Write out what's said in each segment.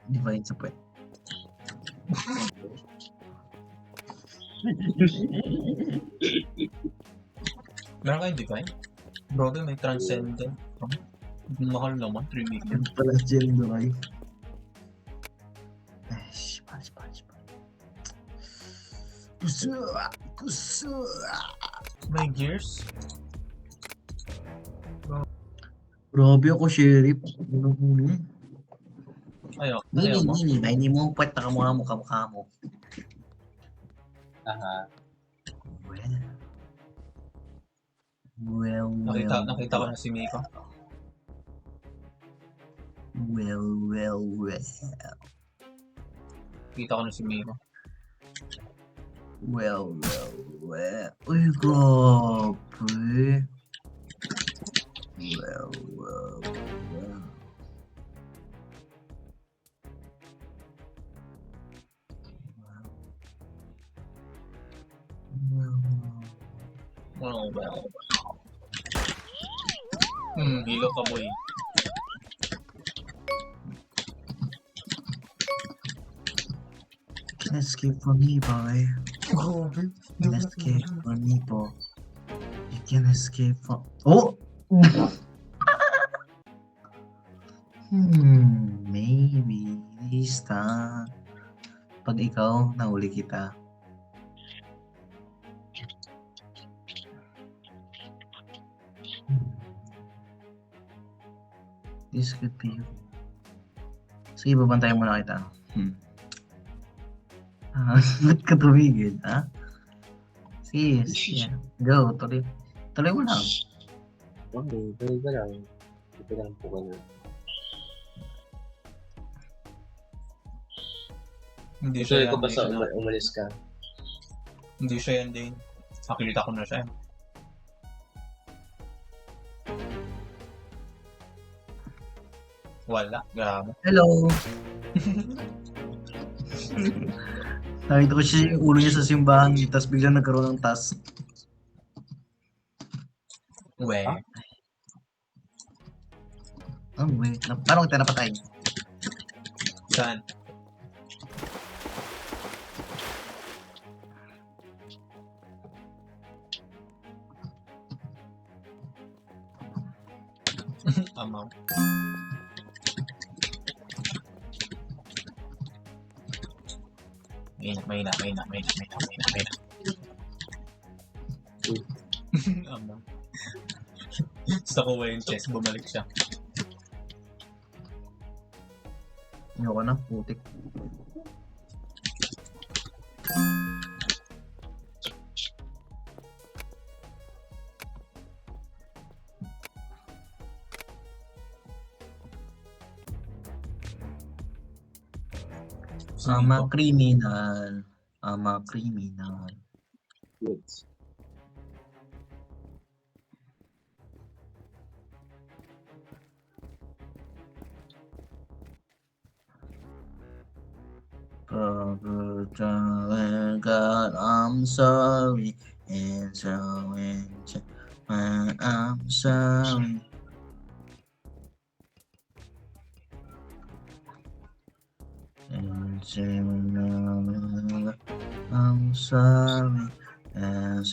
Divine sa puwet. Meron kayong divine? Grabe, may transcendent. Mahal naman, 3 million. Ito pala Gendo ay. Ay, pass. Kusa. May gears? Grabe ako, Sheriff. Ano mo? Ayaw mo? Hindi mo puwet na kamukha mo. Aha. Well. Nakita ko na si Miko. Well. Nakita ko na si Miko. Well. Uy, grabe. Well. Oh, well. Hilo ka, boy. Escape from me, boy. Grabe. Escape from me, boy. You can escape from... Oh! Maybe this time. Pag ikaw, nahuli kita. This could be you. Sige, babantayan mo na kita. Ba't ka tumigil, ha? Sige. Go, tuloy. Tuloy mo lang. Okay, tuloy ka lang. Ito lang po ka na. Hindi siya Tuloy yan. ko basta umalis ka. Hindi siya yan din. Nakilita ko na siya. Wala. Grabe. Hello! Nakita ko siya yung ulo niya sa simbahan, tapos biglang nagkaroon ng task. We. Wait. Paano kita napatay? Saan? Amaw. Mahina. Amaw. Gusto ko yung chest, bumalik siya. Ayoko na, putik. I'm a criminal. Goods. God, I'm sorry, and I'm sorry. I'm sorry, and I'm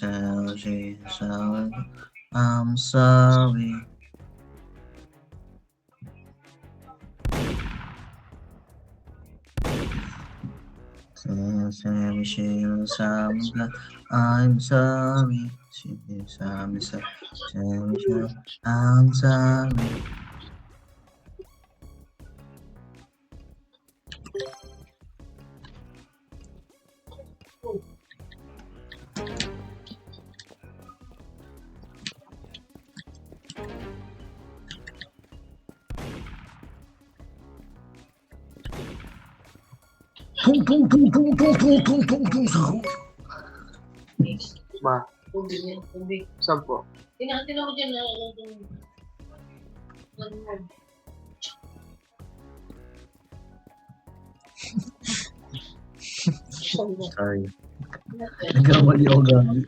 sorry. I'm sorry. I'm sorry. Ma, Hindi. saan po? Tinatin ako dyan na Sorry. Nagkamali ako gagi.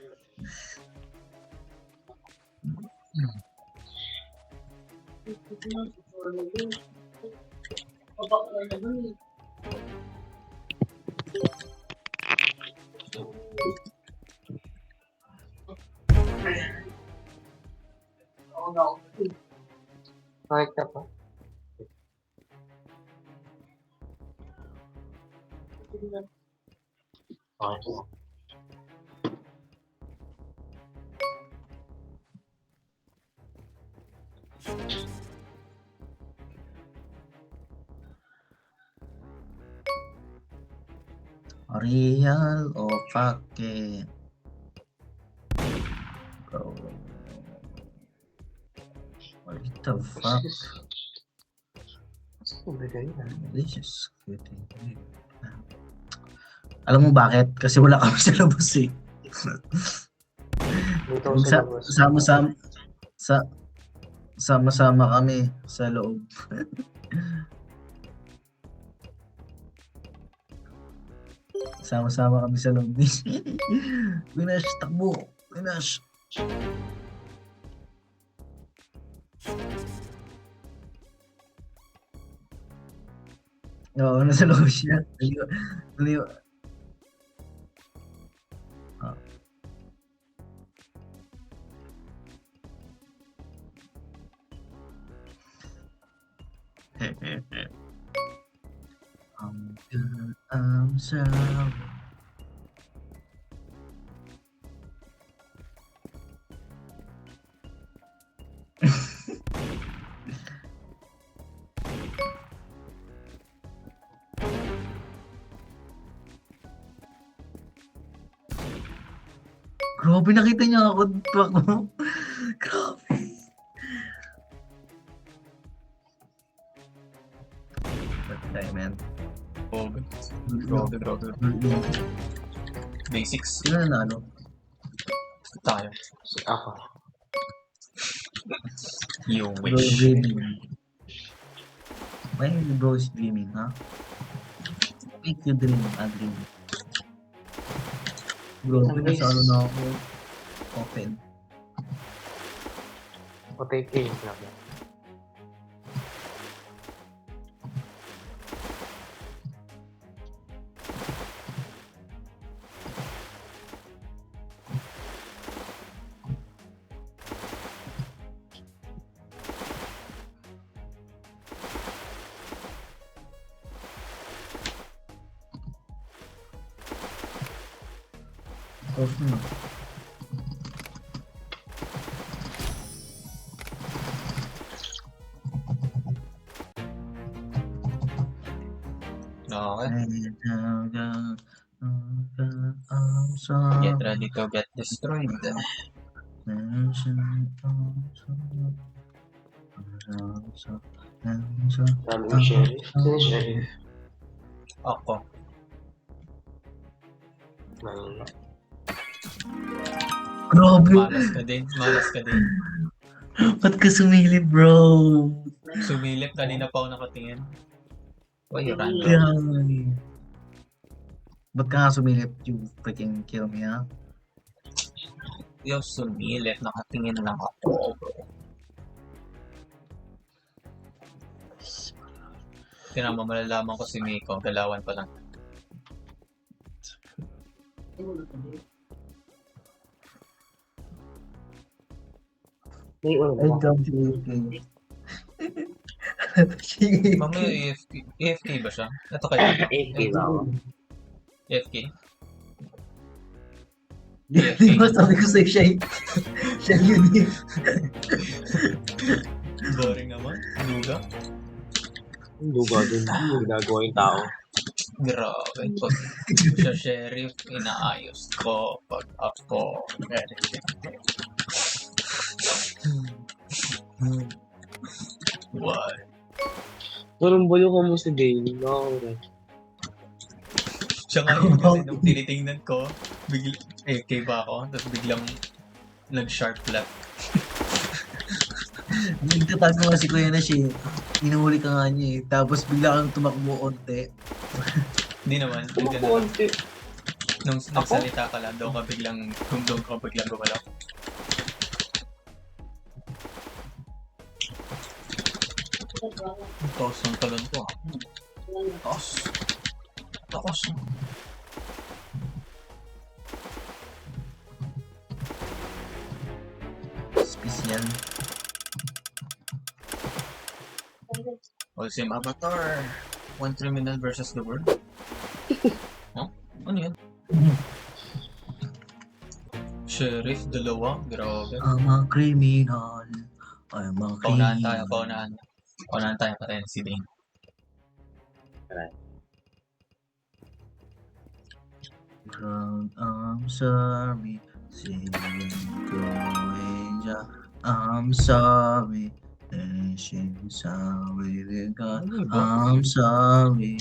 Kahit ka pa. Okay. Real o fake? Bro. What the fuck? Bigay na. This is getting weird. Alam mo bakit? Kasi wala kami sa labas eh. Dito Kung sa labas. sama-sama kami sa loob. Sama-sama kami sa loob. Winash, takbo. Winash. Oo, nasa loob siya. Aliw. I'm sorry. Grabe, nakita niya ako. Tuwak mo. Grabe. That's man. Grabe. Basics. Sino nanalo? Tayo. Ako. You Bro wish. dreaming. Why bro is dreaming, ha? Make you dream, dream. Bro, nasa ano na ako. Open. Patay kayo lang. Off na. Okay. I'm sorry. Get ready to get destroyed. Sabi ni Sheriff. Sino Sheriff? Ako. Mahina. Grabe. Malas ka din. Ba't ka sumilip, bro? Sumilip. Kanina pa ako nakatingin. Uy, random. Kaya nga eh. Ba't ka nga sumilip? You freaking kill me, ha? Yung sumilip. Nakatingin lang ako. Tinama malalaman ko si Miko. Galawan pa lang. May ulo I ba? don't believe you. Mamaya AFK. AFK ba siya? Ito kayo. AFK ba ako? AFK? Di ba sabi ko sa'yo siya yun eh. Boring naman. Luga. Ang duga din. Yung ginagawa yung tao. Grabe. Pag siya sheriff, inaayos ko. Pag ako, Why? Tulumbulo ko mo si Dane. No, Siya nga yun kasi nung tinitingnan ko, AFK ba ako? Tapos biglang nag-sharp left. Nagtatago nga si Kuya na siya. Inuhuli ka nga niya eh. Tapos bigla kang tumakbo onte. Hindi naman. Hindi ka na. Kumakonti. Nung nagsalita ka lang, doon ka biglang gumalaw. Taos ng talon ko. Taos. Special. Ultim Avatar. One criminal versus the world. Huh? Ano yan? Sheriff, dalawa. Grabe. I'm a criminal. I'm a Paunahan tayo, criminal. paunahan. Paunahan tayo, patayin si Dane. I'm sorry. See you going down. I'm sorry. I'm sorry, God. Ano ba? I'm sorry.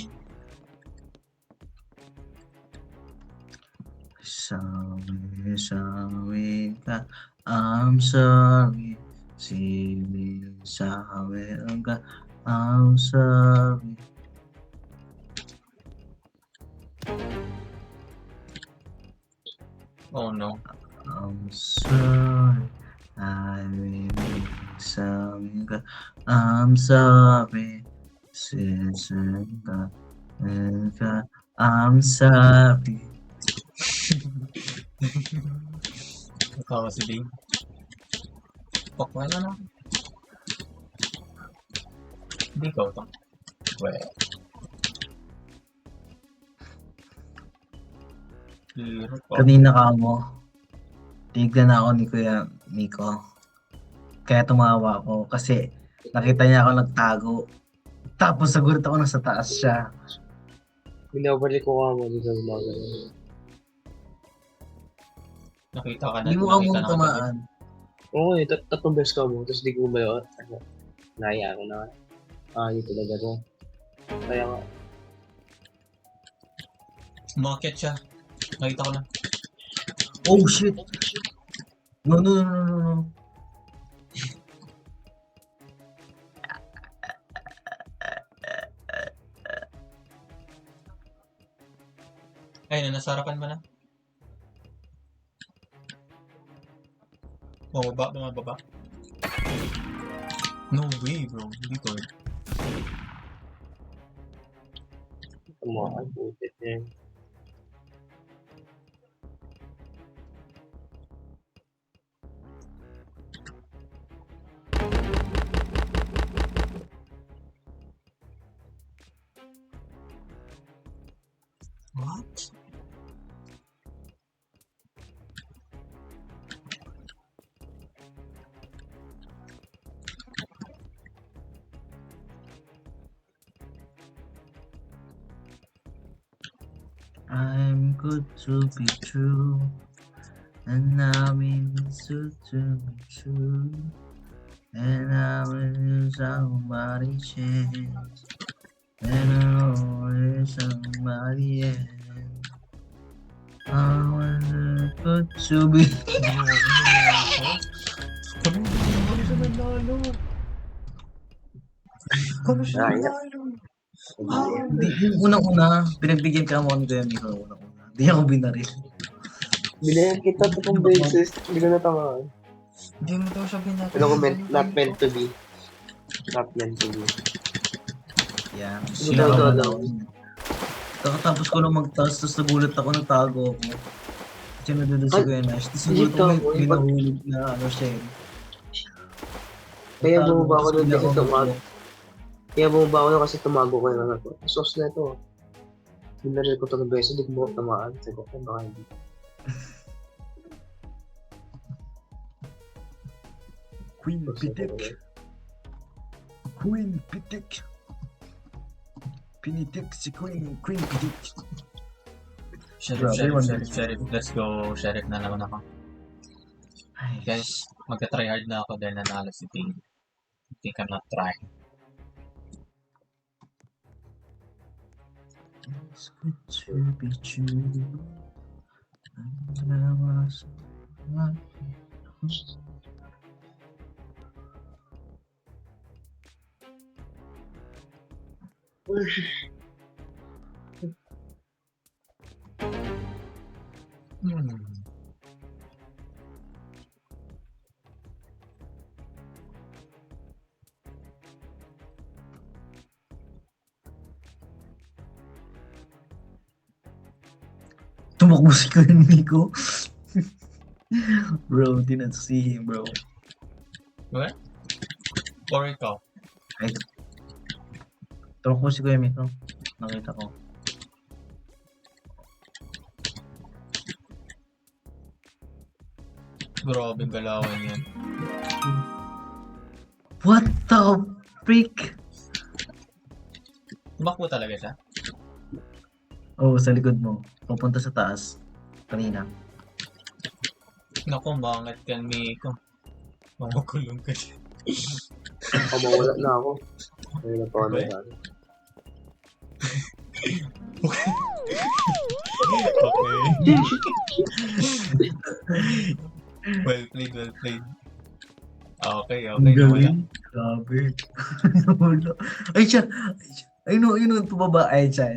Sorry, God. I'm sorry. See me sorry, God. I'm sorry. Oh no. I'm sorry. I really sorry, God. I'm sorry. Sister, God. God. I'm sorry. Natawa si Dane. Pakwan na lang. Hindi ikaw to. Well. Hirap pa. Kanina ka mo. Tignan ako ni Kuya Miko. Kaya tumawa ako kasi nakita niya ako nagtago. Tapos nagulat ako nasa taas siya. Binabalik ko ka mo dito mga ganun. Nakita ka na. Hindi mo ka nakita mong na tamaan. Oo, tatlong beses ka mo, tapos di ko ba naya ko na. Yun talaga to. Kaya nga, Umakyat siya. Nakita ko na. Oh shit! No, no, no, no, no. Ayun, nasa harapan mo na. Bumaba. No way, bro. Hindi ko. tumakan, putit niya. What? I'm good to be true, and I'm in good to be true, and I will somebody chance, and I know somebody else. I was good to be. Kano siya Ay, nanalo? Hindi, yung unang-una, pinagbigyan ka mo ni Kuya Miko unang-una. Hindi ako binaril. binayan kita 3 beses, hindi ko natamaan. Hindi mo daw siya binata. Ano ko, not meant to be. Not meant to be. Yan. Ito, Sinakaman ito. ako. Kakatapos ko lang magtaas, tapos nagulat ako, nagtago ako. Kasi nandun si Kuya Nash. Tapos nagulat ako, may binahulog na ano siya eh. Kaya Nagtago bumaba ako tapos doon kasi bigla tumago. Kaya bumaba ako doon kasi tumago ko yung ano ko. Sos na ito. Binaril ko 3 beses, hindi ko tamaan. Sabi ko, baka hindi. Queen Sos na Pitik. talaga. Queen Pitik. Pinitik si Queen Pitik. Sheriff. Let's go. Sheriff na naman ako. Ay, Guys, magka-tryhard na ako dahil nanalo si Ting. Think I'm not trying. it's good to be true. And I was tumakbo si Kuya Miko. Bro, didn't see him, bro. What? Or ikaw? Tulong ko si Kuya Miko. Nakita ko. Grabe yung galawan yan. What the freak? Tumakbo talaga siya. Oh, sa likod mo. Pupunta sa taas. Kanina. Naku, bangat yan, Miko. Mamukulong ka siya. Mawala na ako. Ayun na pa ako Okay. na. Okay. Well played, well played. Okay, Ang okay. Nawala. galing. Grabe. Nawala. Ay, siya. Ay, no, yun, pababa. Ay, siya.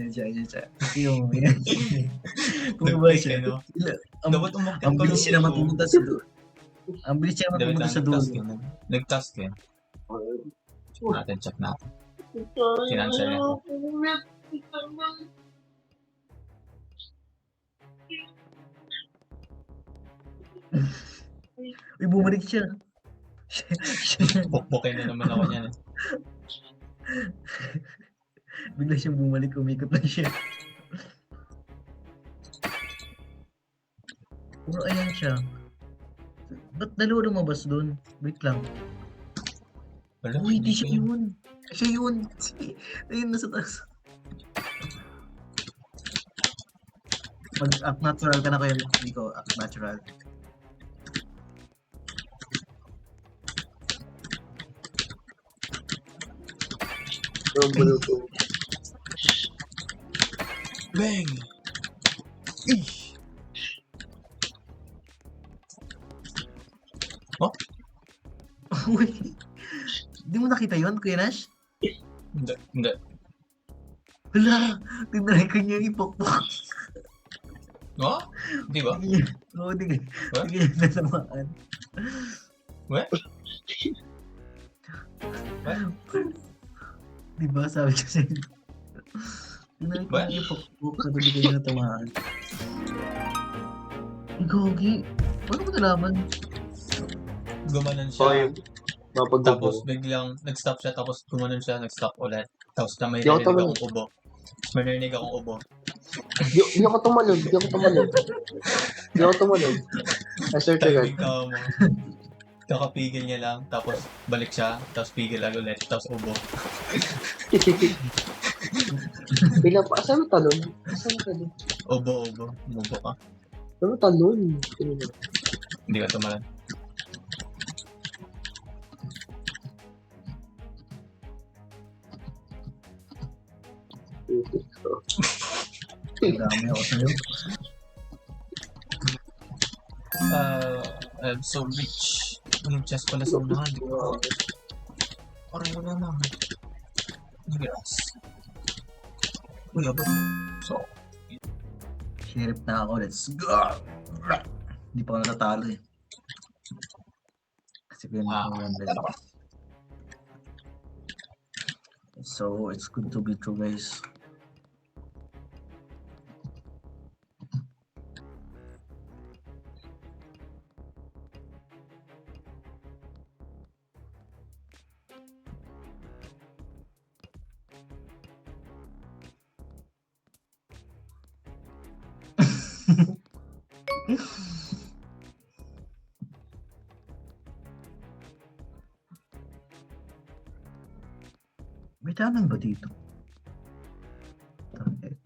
Yung, yan. Pababa Nag-click, siya. eh, no? Ang, Dapat umakit ang ka bilis ng siya naman dulo. pumunta sa dulo. Ang bilis siya naman Dapat pumunta lang sa dulo. nag-task yun. Nag-task yun. Natin, check natin. Kinansel niya. Uy, bumalik siya. Bukbukin na naman ako niyan. Bigla siyang bumalik, umikot lang siya. Puro ayan siya. Ba't dalawa lumabas doon? Wait lang. Wala, Uy, di siya yun. yun. Siya yun. Sige. Ayun, nasa taas. Mag-act natural ka na kayo, Nico. Act natural. Yung buluto. Bang! Eesh! Uy. Di mo nakita yun, Kuya Nash? Hindi, hindi. Wala. Tinry ko niya ipokpok. Oh? Di ba? Oo, di What? niya natamaan. What? Di ba, sabi ko sa'yo. Tinry ko What? niya ipokpok. Sabi di ko niya natamaan. Ay, Gogi. Paano ko nalaman? Gumanon So, siya. yun. Mapagdabo. Tapos biglang nag-stop siya. Tapos gumanon siya. Nag-stop ulit. Tapos na may Di ako narinig tumalon. akong ubo. May narinig akong ubo. Di ako tumalon. Di ako tumalon. Assert agad. Timing ka mo. Kakapigil niya lang. Tapos balik siya. Tapos pigil ulit. Tapos ubo. Bigla pa. Saan mo talon? Ubo. Umubo ka. Saan mo talon? Hindi ka tumalan. Ang dami ako sa'yo. I'm so rich. Anong chest pala sa unahan? Di ko. Parang wala na. Yes. Uy, abot. So, Sheriff na ako. Let's go! Hindi pa ako natatalo eh. Kasi ko yun ako yung best. So, it's good to be true, guys. May tanong ba dito? The heck?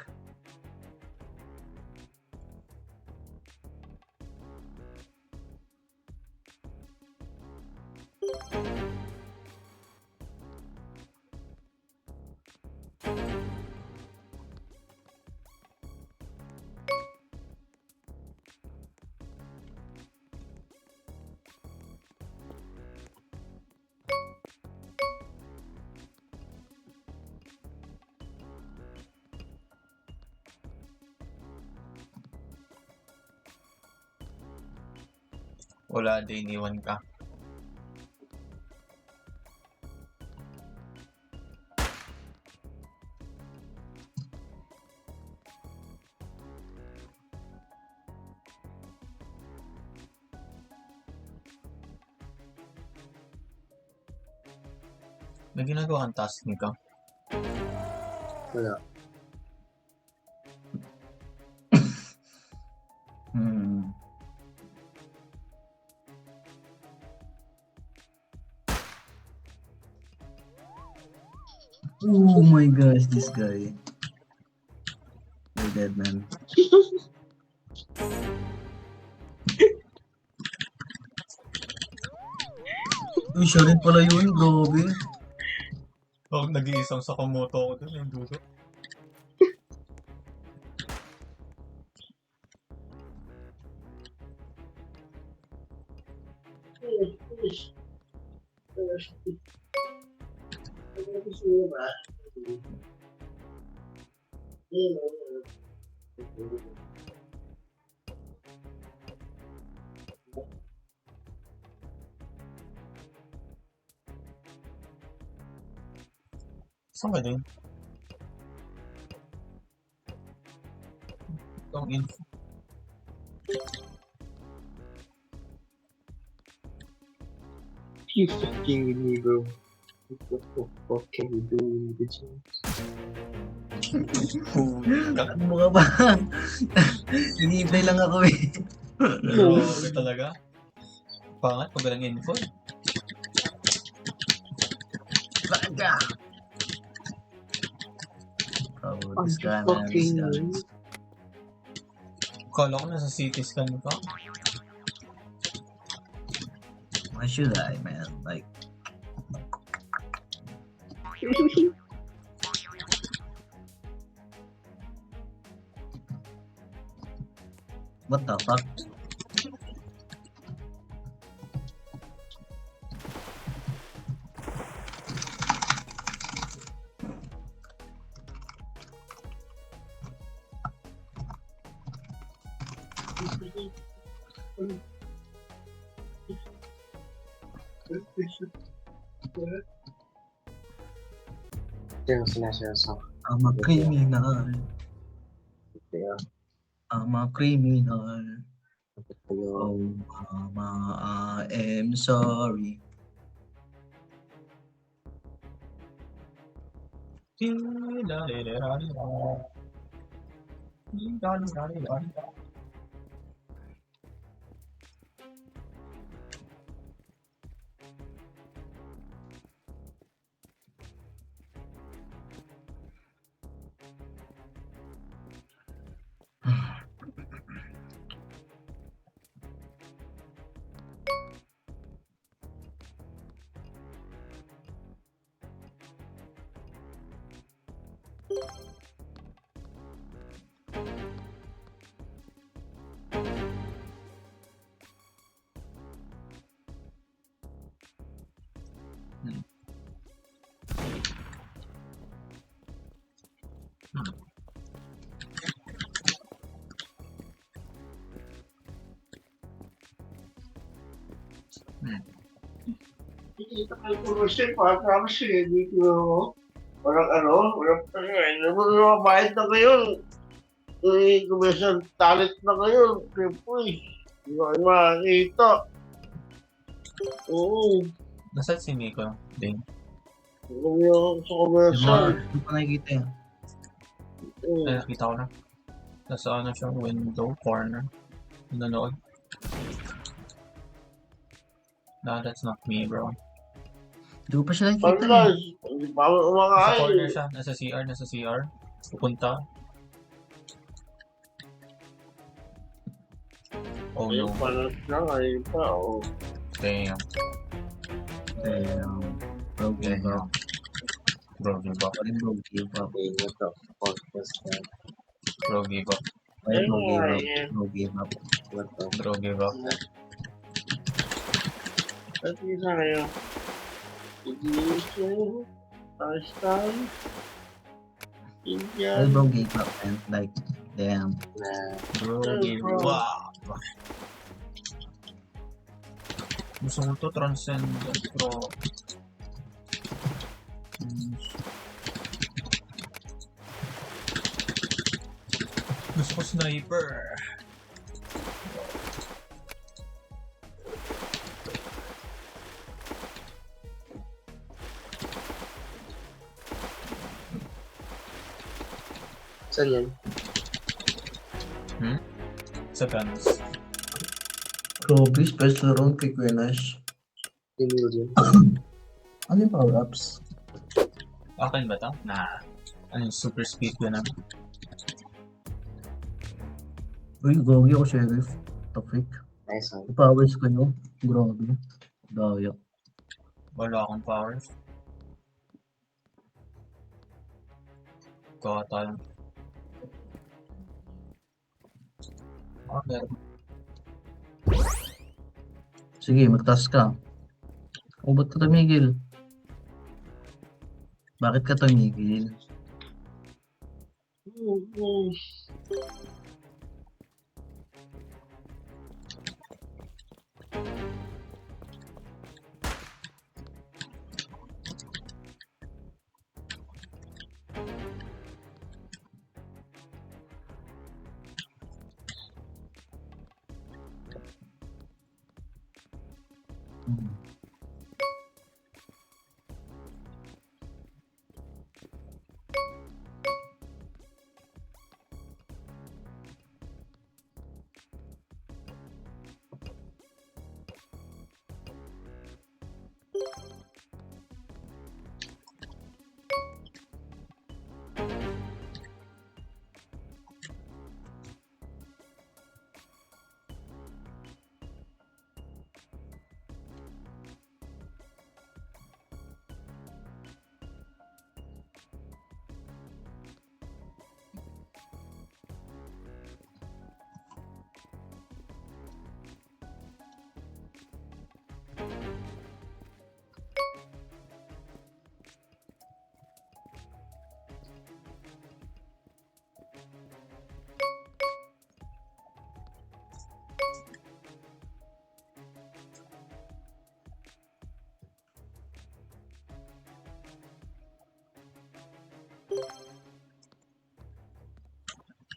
wala din, iniwan ka. May ginagawa kang task, Nika. Wala. Hmm. Oh my gosh, this guy. You're dead, man. Uy, siya rin pala yun, grabe. Oh, nag-iisang Sakamoto ako dun yung dulo. Saan ka din? Itong info. You fucking with me, bro. What the fuck can you do with the chance? Ano ka ba? Hinihintay lang ako eh. Grabe talaga. Pangat pag walang info. Baga! Oh, I'm this guy, just man. This fucking guy. with Kala ko nasa CT scan ka. Why should I, man? Like, what the fuck? Yung sinasabi sa I'm a criminal. kaya. I'm a criminal. Yung Oh, mama, I am sorry. Kita kayo promotion pa, promise eh, dito walang walang bayad na ngayon. Commission talent na ngayon, kripoy. Hindi ko kayo makakita. Oo, Nasaan si Miko? Ding. kung yung sa Di ba? commercial. Hindi ko nakikita yun. Oo. Ay, nakita ko na. Nasa ano siya, window, corner. Nanonood. Nah, that's not me, bro. Hindi ko pa siya nakikita eh. Palas, hindi pa ako Nasa umakain. corner siya. Nasa CR. Pupunta. Oh Ayun, no. palas lang, ayun pa, oo. Damn. Damn. Bro, give up. Bro, give up. What bro, give up? what the fuck was that? Bro, give up. Why bro, Ayun give nga, up? eh. Bro, give up. What the Bro, give up. At isa kayo. Ignition, Einstein, Why Indian. bro, give up, man? Like, damn. nah? Bro, give up. Gusto ko to transcend, bro. Gusto ko sniper. Saan yan? Sa guns. Trophy, special round kay Kuya Nash. Tinuro yun. Ano yung power-ups? Akin ba to? Nah. Ano yung super speed ko na? Uy, gogi ako, Sheriff. Topik. Nice one. Ipawis ko nyo. Grabe. Daya. Wala akong power. Katal. Meron. Sige, magtaas ka. O, ba't ka tumigil? Bakit ka tumigil?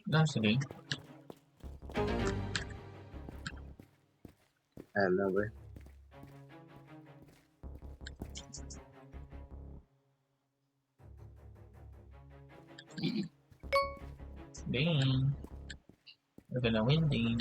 Hmm. Sige. Ano ba? Ding. We're gonna win, ding.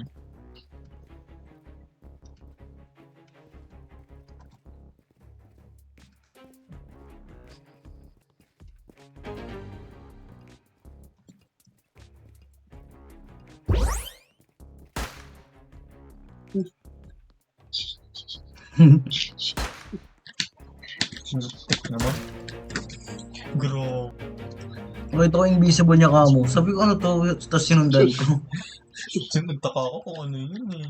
Tik naman. Bro. Okay, ito invisible niya kamo. Sabi ko ano to, tapos sinundan ko. Nagtaka ako kung ano yun eh.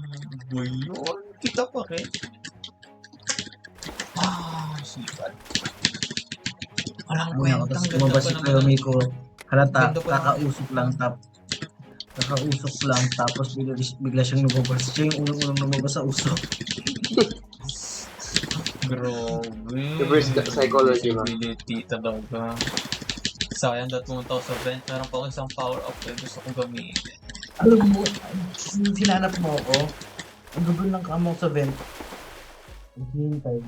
Boy yun. Kita pa rin. Sikat. Walang Ano ako, kwentang tapos ganda lumabas pa si naman. Kuya Miko. Halata, Ganda pa naman. kakausok lang kakausok lang, tapos bigla siyang lumabas. Siya yung unang lumabas sa usok. Grabe. Reverse psychology, man. Visibility talaga. Sayang that pumunta ako sa vent. Meron pa ako isang power up eh. Gusto kong gamitin. Alam mo, sinanap mo ako. Ang gugulo ng kamo sa vent. Hintay.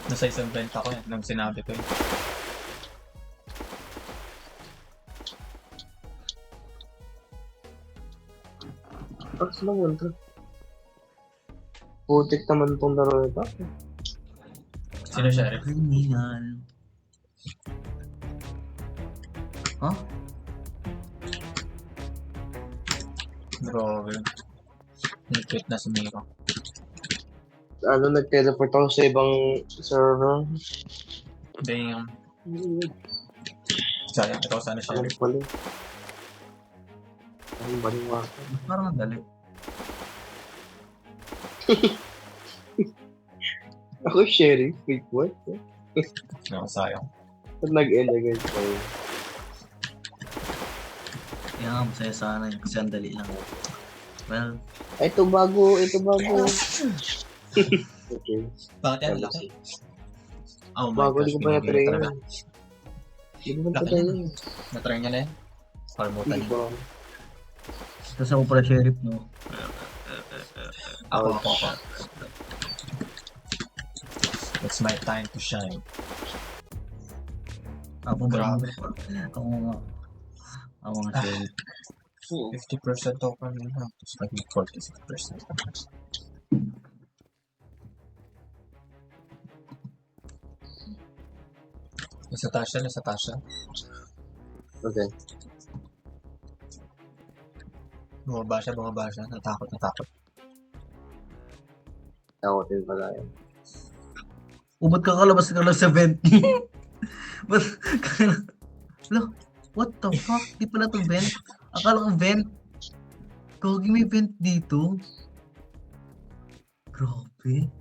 Nasa isang vent ako yan. Nang sinabi ko yun. Tapos naman to. Putik naman tong laro nito. Sino sheriff? Criminal. Huh? Grabe. Nag-quit na si Miko. Ano, nag-teleport ako sa ibang server. Damn. Sayang. Ikaw sana Ang sheriff. pali. Ang baliwaka. Parang ang dali. Ako sheriff? Wait, what? No, sayang. Ba't nag-end agad tayo? Kaya nga, masaya sana yun. Kasi ang dali lang. Well, Ito bago, ito bago. Okay. Bakit yan? Laki. Oh my Bago, gosh. di ko pa binigay na-try talaga. yun. Hindi ko pa Laki na-try yan. yun. Na-try niya na yan. Kalimutan Hindi niya. ko. tapos ako pala sheriff, no? Ako. It's my time to shine. Ako ba? Grabe. Ako nga. Ako nga siya. 50% ako kanina. Tapos naging 46%. Nasa Tasha. Okay. Bumaba siya. Natakot. Takotin pala yun. Ba't kakalabas ka lang sa vent? Ba't Lo, what the fuck? Di pala to vent. Akala ko vent. Gogi, may vent dito. Grabe.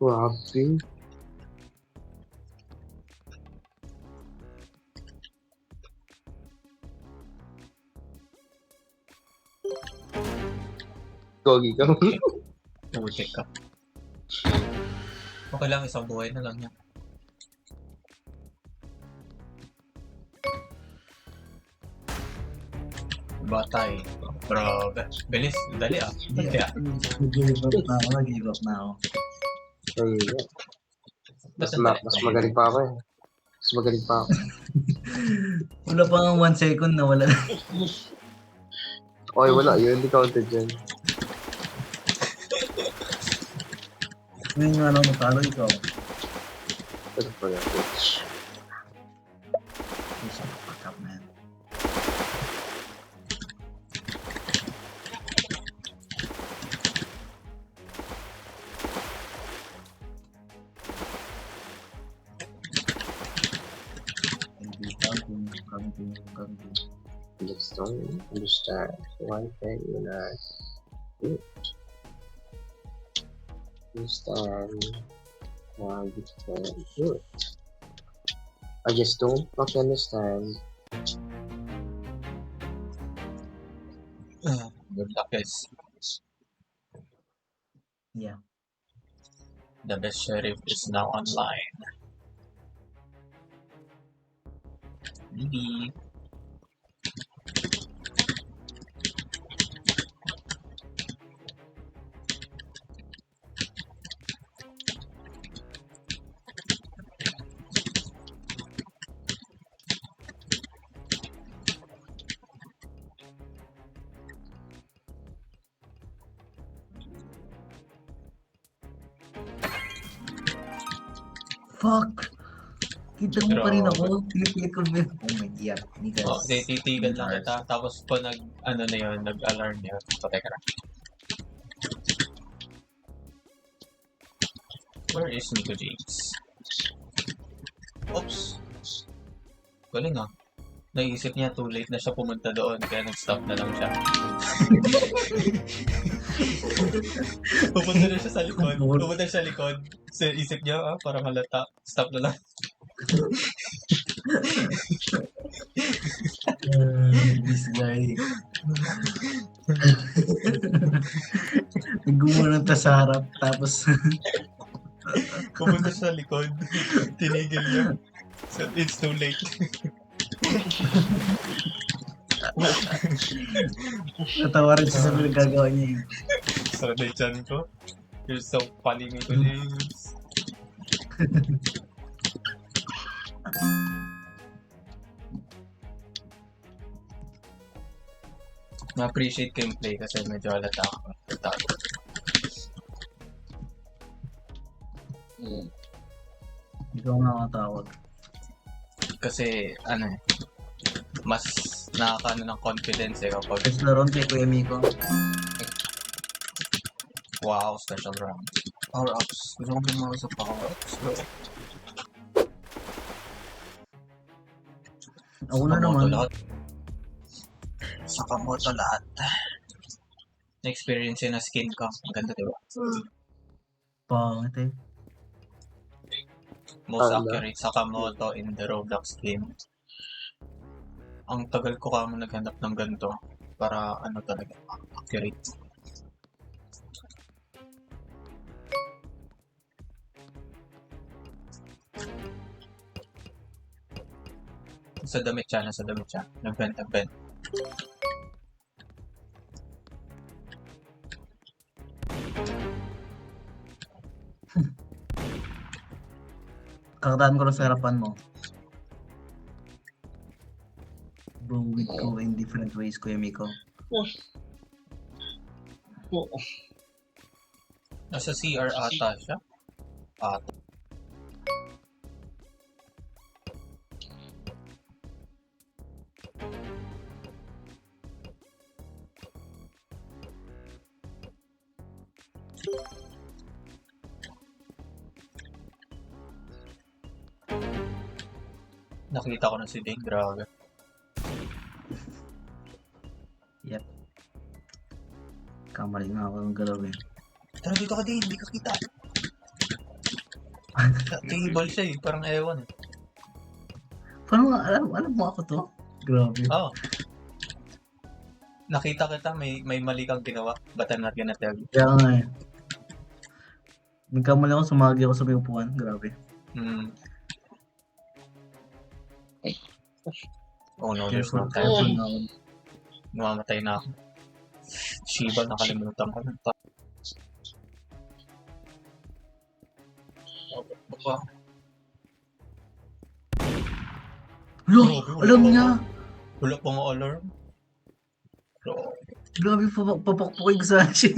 Grabe. Gogi ka. Uwitik ka. Okay lang, isang buhay na lang yan. Batay. Grabe. Bilis. Dali ah. Nag-give up na ako. Ayun. Basta Mas magaling pa ako eh. Mas magaling pa ako. Wala pa nga 1 second na wala. Okay, wala. Yun, hindi counted dyan. Ngayon nga lang matalo ikaw. Ito pala. Shut the fuck up, man. Counting. Just don't understand why can you not do it. Understand why you can't do it. I just don't fucking understand. Good luck, guys. Yeah. The best sheriff is now online. Maybe. Fuck! Kita mo pa rin ako. Pilit ko ba? Oh my god. Niggas. Oh, titigan lang kita. Tapos po nag-alarm yun. Patay ka na. Where is Nico James? Oops. Galing ah. Naisip niya too late na siya pumunta doon kaya nag-stop na lang siya. Pupunta na siya sa likod. So, isip niya para malata. Stop na lang. This guy. Naggumanong ta sa harap tapos Pupunta siya sa likod. Tinigil niya. So, it's too late. natawa rin siya sa pinagagawa niya. So, na-chan ko. You're so funny, Nico James. Na-appreciate ko yung play kasi medyo halata ako. Ikaw nga katawag. Kasi, mas nakakaano ng confidence kapag Tapos na ron kay Kuya Miko. wow, special round. Power-ups. Gusto ko gumawa sa power-ups, bro. Ako na naman. Sakamoto lahat. Na-experience yun na skin ko. Ang ganda, diba? Pangit eh. Most Ano? accurate Sakamoto in the Roblox game. Ang tagal ko kamo naghanap ng ganito para talaga accurate. Nasa damit siya. Nag-bend. Kakataan ko lang sa harapan mo. Bro, we go in different ways, Kuya Miko. Nasa CR ata siya. Ata. Nakita ko na si Dane, grabe. Yep. Kamali nga ako ng galaw eh. Tara dito ka, Dane, hindi ka kita. Table siya eh, parang ewan eh. Paano nga, alam mo ako to? Grabe. Oo. Nakita kita, may mali kang ginawa. But I'm not gonna tell you. Kaya nga eh. Nagkamali ako, sumagi ako sa may upuan. Grabe. Oh no, there's no time. Careful na ako. Namamatay na ako. Shiba, nakalimutan ko na. Baka. Lo, Grabe, alam wala niya. Wala pa nga alarm. So, Grabe, papakpukin ko sa sa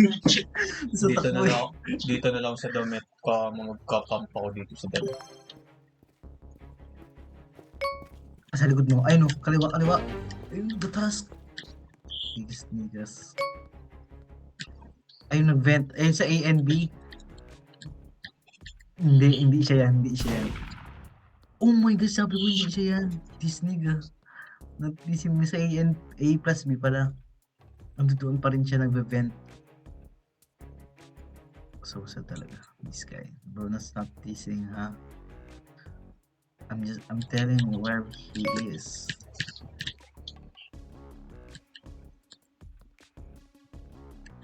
dito na takbo eh. lang. Dito na lang sa damit ka. Magka-camp ako dito sa damit. Sa likod mo. Ay no, kaliwa. Ayun, gatas. Niggas. Ayun, nag-vent. Ayun sa A and B. Hindi siya yan. Oh my God, sabi ko hindi siya yan. This nigga. Nag-teasing mo sa A plus B pala. Doon pa rin siya nag-vent. So sad talaga. This guy. Bro, na stop teasing, ha? I'm telling you where he is.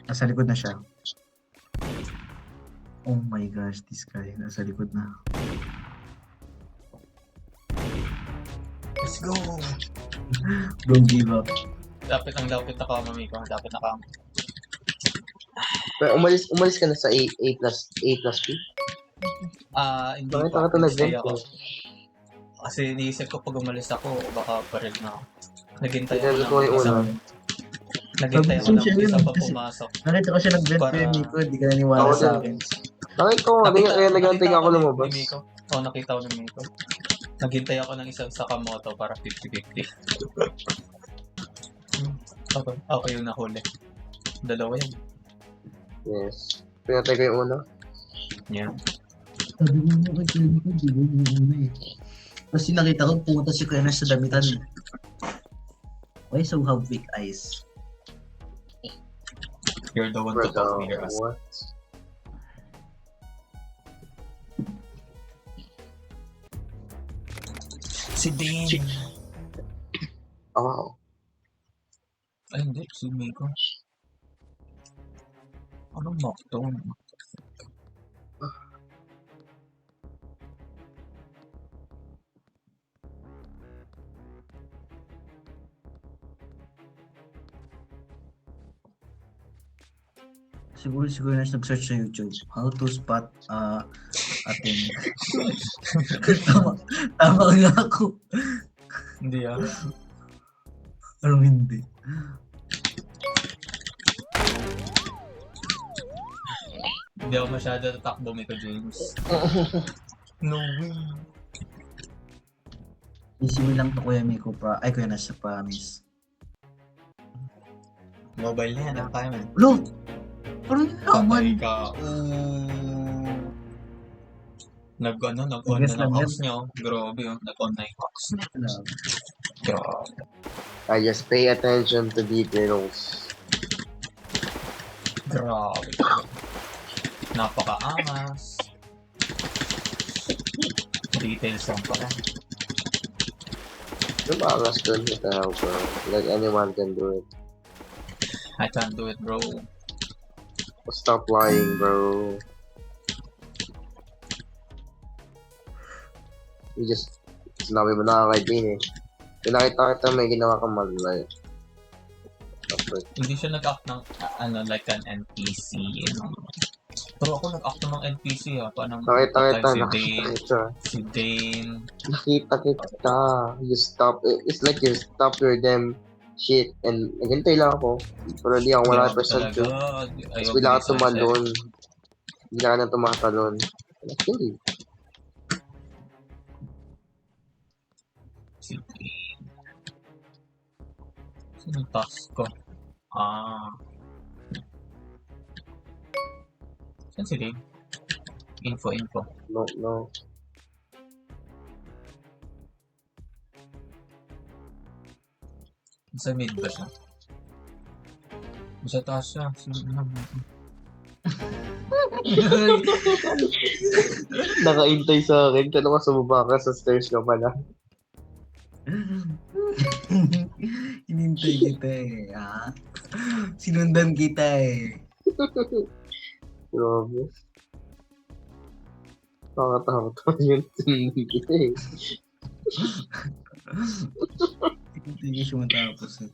Nasa likod na siya. Oh my gosh, this guy. Nasa likod na. Let's go! Don't give up. Lapit na kama, Miko. Lapit na kama. Pero umalis ka na sa A plus B? Hindi Bakit pa. ka Nagstay nag-vent ako. eh? Kasi iniisip ko pag umalis ako, baka baril na ako. Naghintay Tignan ko ako yung ng isa. una. Naghintay ako ng isa pa Kasi- pumasok. Nakita ko siya nag-vent Para- Kuya Miko. Hindi ka naniwala Ako sa din. akin. Nakita ko, kaya nag-antay ako lumabas. Ni Miko. Oo, nakita ko ni Miko. Naghintay ako ng isang Sakamoto para 50-50. Ako yung nahuli. Dalawa yan. Yes. Pinatay ko yung una. Yeah. Sabi mo mo kay Kuya Miko, di ba yung una eh. Kasi nakita ko, pumunta si Kuya Nash sa damitan eh. Why so have weak eyes? You're the one For to talk me here. what? Si Dean. Oh. Ay, hindi. Si Miko. Anong knockdown? Siguro Nash nag-search sa YouTube. How to spot atin. tama nga ako. Hindi ah. Anong hindi? Hindi ako masyado tatakbo, Miko James. No way. Easy win lang to Kuya Miko pa. Ay, Kuya Nash, sa promise. Mobile na yan, ang kaya man. Lo! Parang nalaman. Patay ka. Nag-on Guess na lang ng hacks niya. Oh. Grabe oh. Nag-on na yung hacks niya. Grabe. I just pay attention to details. Grabe. Napaka-angas. Details lang pala. Lumangas dun sa tao, bro. Like anyone can do it. I can't do it, bro. Stop lying, bro. You just... Sinabi mo na kay Dean eh. Pinakita kita may ginawa kang mali. Hindi siya nag-act ng, like an NPC, you know. Pero ako nag-act ng NPC paano Nakita, si Dane, nakita. si Dane. Nakita kita. You stop. It's like you stop your damn shit. And nagantay lang ako. Pero di ako 100% sure. Tapos bigla ka tumalon. Bigla ka na tumatalon. Okay. Si Dane. Sino task ko? Saan si Dane? Info. No. Sa mid ba siya? Sa taas siya. Sunod na lang. Nakaintay sa akin. Kaya naman sumaba ka sa stairs ka pala. Hinintay kita eh. Sinundan kita eh. Grabe. Nakakatakot yun. Hindi kita eh. Hindi siya matapos eh.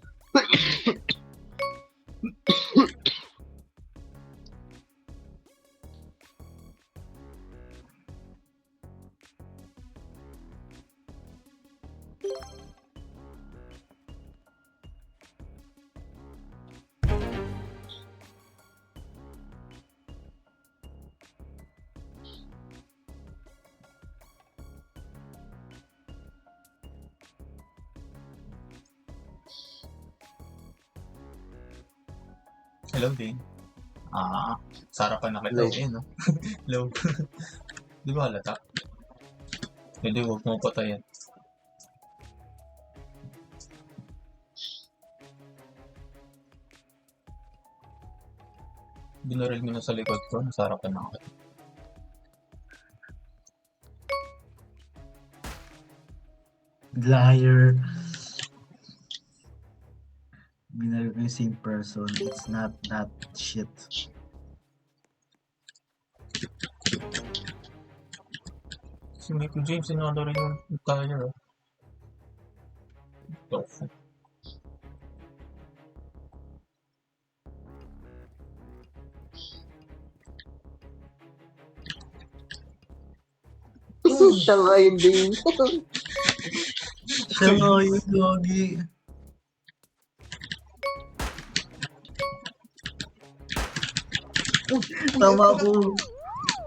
Hello, Dane. Sa harapan na kita. Hello. No? Hello. Di ba halata? Hindi, huwag mo patayin. Binaril mo na sa likod ko, nasa harapan na kita. Liar. Binaril ko yung same person. It's not that shit. Si Michael James, sinalo rin yung tire. Tofu. Siya nga yun din. Siya nga yung gogi. Tama ko.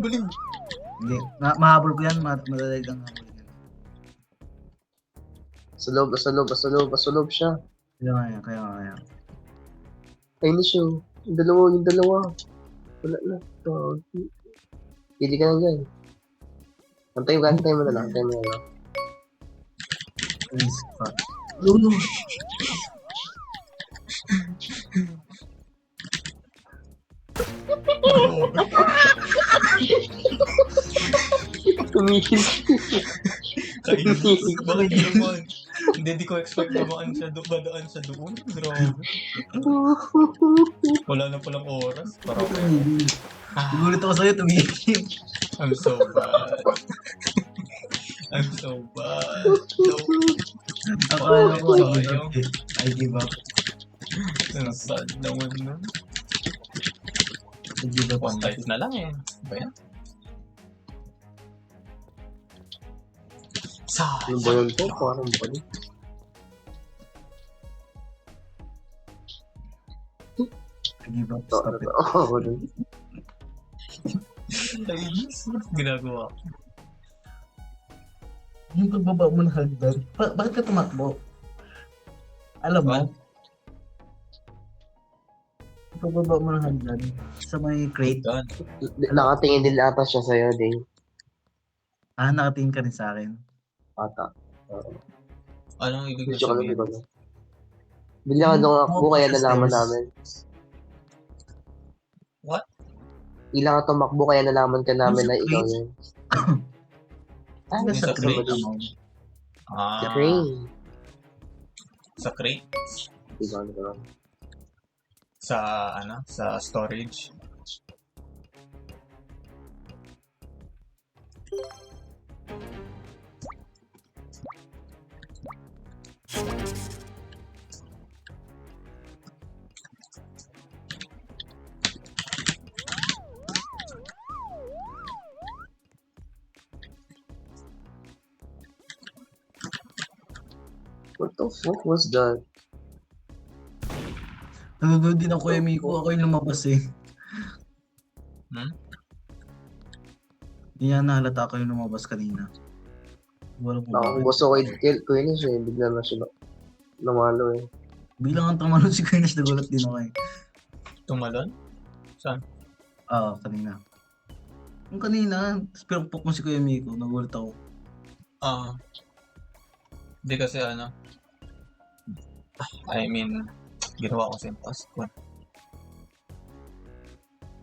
Galing! Hindi. Mahabol ko yan. Madadali lang habol yan. Sa loob siya. Kaya nga yan. Ayun na siya. Yung dalawa. Wala na. Pili ka na dyan. Antay mo na lang. Please, fuck. No. Tumigil. Bakit naman? Hindi ko expect na badaan siya doon. Grabe. Wala na palang oras. Para Gugulit ako sa'yo, tumigil. I'm so bad. No. Akala ko, Sayang. I give up. Ang sad naman nun. I give up. One life na lang eh. Ba yan? Yung ba yun to? Parang balik. I give up. Stop it. Wala. Ginagawa. Yung pagbaba mo ng hagdan, bakit ka tumakbo? Alam mo? What? Yung pagbaba mo ng hagdan sa may crate. Done. Nakatingin din ata siya sa'yo, Dave. Nakatingin ka rin sa akin. Ata. Anong ibig Medyo ka sabihin? lang dito. Bigla ka doon ako kaya nalaman namin. What? Ilang ka tumakbo kaya nalaman ka namin na ikaw yun. Ano sa sa crate? crate mo? Train. Sa crate? Diba ano ba? Sa storage. What the fuck was that? Nanonood din ako, Miko. Ako yung lumabas eh. Hmm? Hindi niya nahalata ko yung lumabas kanina. Wala ko Ako bakit. gusto ko i-kill na siya. Bigla na siya namalo eh. Bilang ang tumalon si Kuya Nash, nagulat din ako eh. Tumalon? Saan? Kanina. Yung kanina, pinagpok mo si Kuya Miko, nagulat ako. Hindi kasi I mean, ginawa ko sa task ko.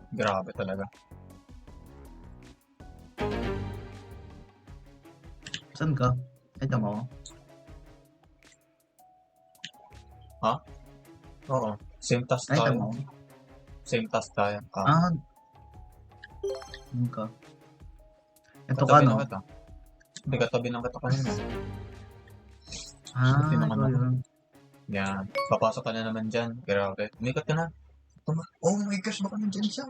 Grabe talaga. Saan ka? Ay, tama ko. Oo. Same task Ay, tayo. tama ko. Same task tayo. Saan ka? Ito ka, Katabi no? na kita. Hindi, katabi ng kita kanina. Ito naman ako. yun. Yan. Papasok ka na naman dyan. Grabe. Umikat ka na. Oh my gosh, baka nandyan siya.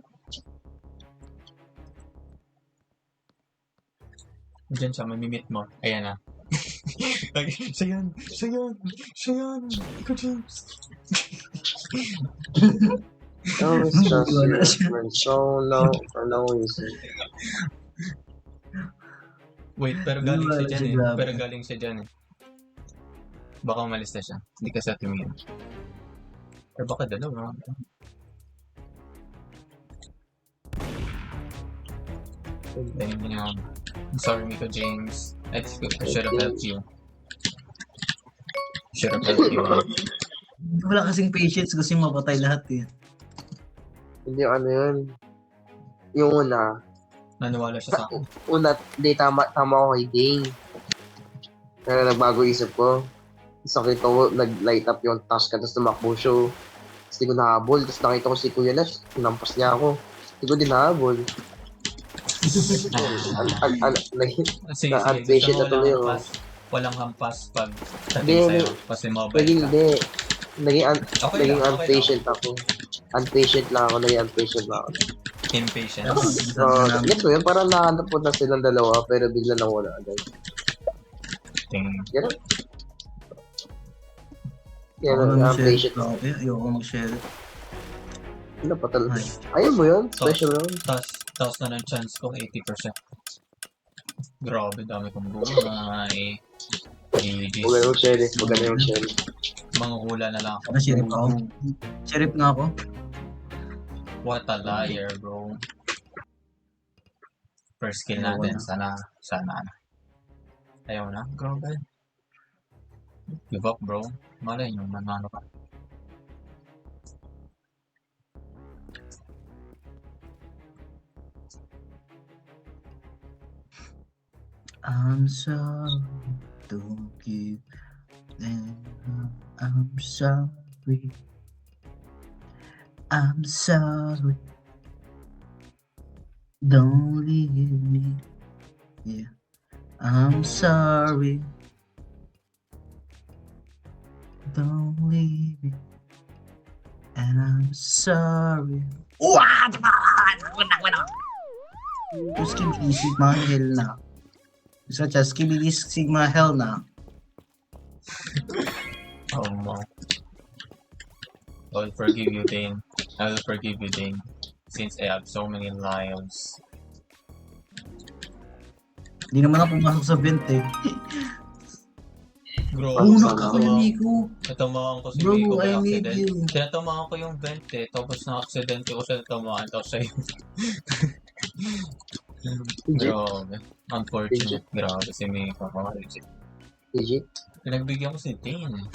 Nandyan siya, mamimit mo. Ayan na. Siya yan! Ikaw, James! Oh, it's just your friend. So no, for no reason. Wait, pero galing siya Wala dyan siya, eh. grabe. Pero galing siya dyan eh. Baka umalis na siya. Hindi ka sa tumingin. Pero baka dalawa. I'm sorry, Miko James. I should have helped you. Should have helped you. Wala kasing patience, gusto yung mapatay lahat eh. Hindi ano yun. Yung una, Naniwala siya sa akin. di tama ako kay Dane. Pero nagbago isip ko. Tapos nakita ko, nag-light up yung task ka, tapos tumakbo siya. Tapos di ko nahabol, tapos nakita ko si Kuya Nash, tinampas niya ako. Di ko din nahabol. Sige, Na-unpatient na tuloy ako. Walang hampas pag Hindi, dating sa'yo. Kasi mobile Naging ka. hindi. Naging Okay lang, okay unpatient ako. Unpatient lang ako, naging unpatient lang ako. Impatient. Yes ko yun, parang nahanap po na silang dalawa, pero bigla na wala agad. Yan. Yan, Ako lang unpatient. share. Ayoko mag-share. Ano pa talaga? Ay. Ayun mo yun? Special round? Taas na ng chance ko, 80%. Grabe, dami kong buhay. Huwag na yung share eh. Huwag na yung share. Mga hula na lang. Ako sheriff ako. Sheriff nga ako. What a liar, bro. First kill natin. Sana. Ayaw na. Grabe. Give up, bro. Malay nyo, manano ka. I'm sorry, don't give them up. I'm sorry. I'm sorry. Don't leave me. Yeah. I'm sorry. Don't leave me. And I'm sorry. Just give me Sigma hell na. Such as Skibidi Sigma hell na. Oh no. I'll forgive you, Dane. I will forgive you, Dane. Since I have so many lives. Hindi naman ako pumasok sa vent eh. Bro, Una ka kaya Nico. natamaan ko si Bro, Miko by I need accident. you. Tinatamaan ko yung vent eh. Tapos na-accident ko siya natamaan. Tapos siya yung... Grabe. Unfortunate. Grabe si Miko. Legit? Pinagbigyan ko si Dane eh.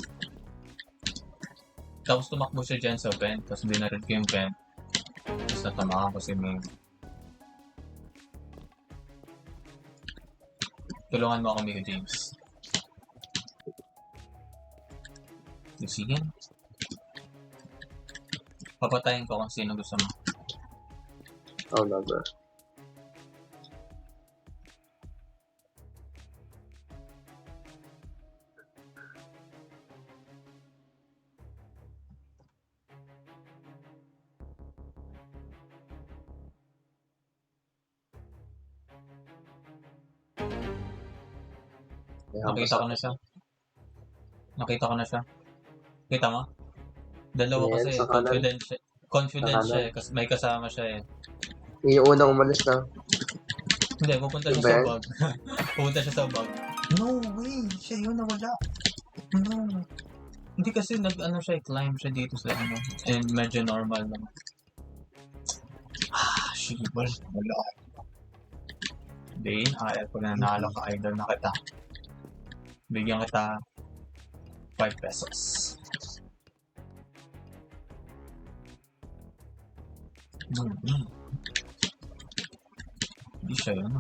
Tapos tumakbo siya dyan sa vent. Tapos binarid ko yung vent. Tapos natamaan ko si Miko. Tulungan mo ako, Miko James. Sige. Papatayin ko kung sino gusto mo. Oh, no, bro. Nakita ko na siya. Nakita ko na siya. Kita mo? Dalawa Ayan, kasi, sa kanan. confident siya. Confident Sa siya eh, kasi may kasama siya eh. Yung unang umalis na. Hindi, pupunta siya Iba sa yan? bag. Pupunta siya sa bag. No way! Siya yun nawala. No. Hindi kasi nag-ano siya, climb siya dito sa ano. And medyo normal lang. Shibol. Wala. Dane, ayaw ko na nanalo ka. Idol na kita. Bigyan kita 5 pesos. Hindi siya yun.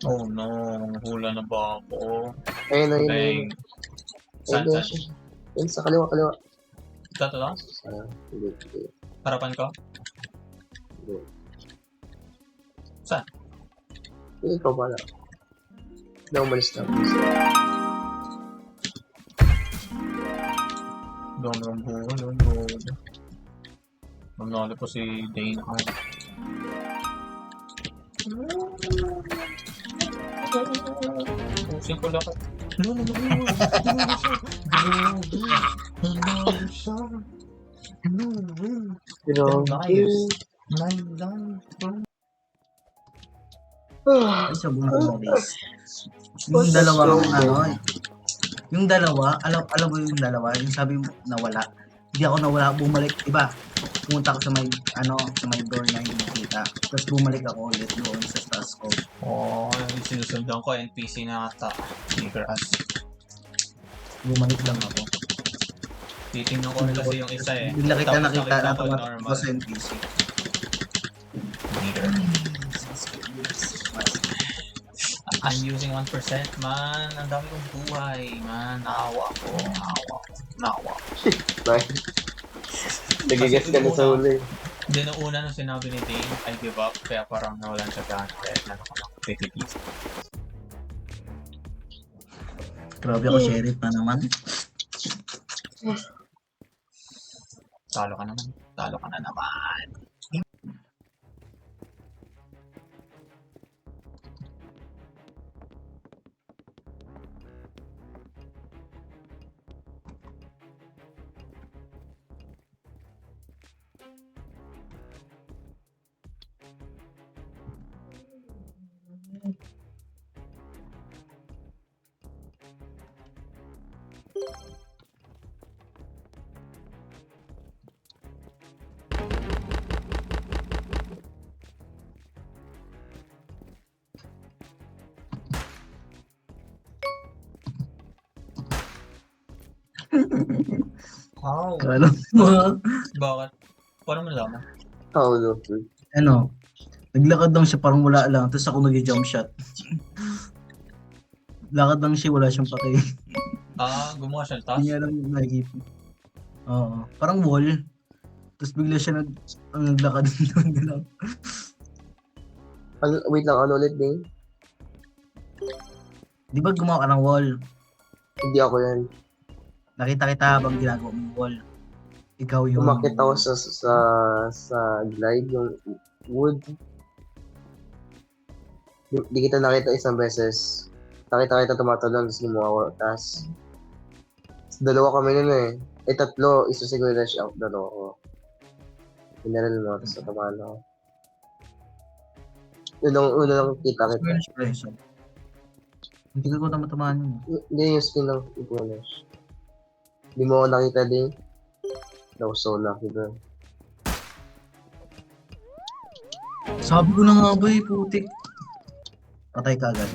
Oh no, hula na ba ako? Ayun, ayun, ayun. Bang. Saan, Ayun, saan? siya. Ayun, sa kaliwa. Ito lang? Hindi. Harapan ko? Hindi. Saan? Hindi, ikaw pala. Hindi, umalis na. Doon ang buhay. Manalo po si Dane. Pusin ko lang. Ay, sabon ako guys. Yung dalawa, yung dalawa, alam mo yung dalawa, yung sabi mo nawala. Hindi ako nawala, bumalik, diba? Pumunta ako sa may, sa may door na hindi kita. Tapos bumalik ako ulit doon sa task ko. Yung sinusundan ko, NPC na ata. Sneaker ass. Bumalik lang ako. Titingnan ko rin kasi yung isa eh. Bigla kita Tapos nakita na ko tumatakbo normal. sa NPC. Sneaker. I'm using 1%, man. Ang dami kong buhay, man. Naawa ko. Bye. Nagigas ka na sa huli. Hindi, nung una nung sinabi ni Dane, I give up. Kaya parang nawalan siya gana. Kaya PTP. Grabe ako, sheriff na naman. Talo ka na naman. How? Kala mo, Bakit? Paano mo nalaman? How no? naglakad lang siya, parang wala lang. Tapos ako nag-jump shot. Lakad lang siya, wala siyang pake. Gumawa siya ng task? Hindi niya lang nakikita. Oo, parang wall. Tapos bigla siya naglakad doon na lang. Wait lang, ano ulit din? Di ba gumawa ka ng wall? Hindi ako yan. Nakita kita habang ginagawa mo yung wall. Ikaw yung... Umakit ako sa glide, yung wood. Di kita nakita isang beses. Nakita kita tumatalon, tapos gumawa ako. Tapos, dalawa kami nun eh. Tatlo, isa siguro na siya. Dalawa ko. General mo, tapos natamaan ako. Una lang kita. Expression. Hindi ko na matamaan yun. Hindi yung skin ng Ipunash. Hindi mo ako nakita din. I was so lucky bro. Sabi ko na nga ba putik. Patay ka agad.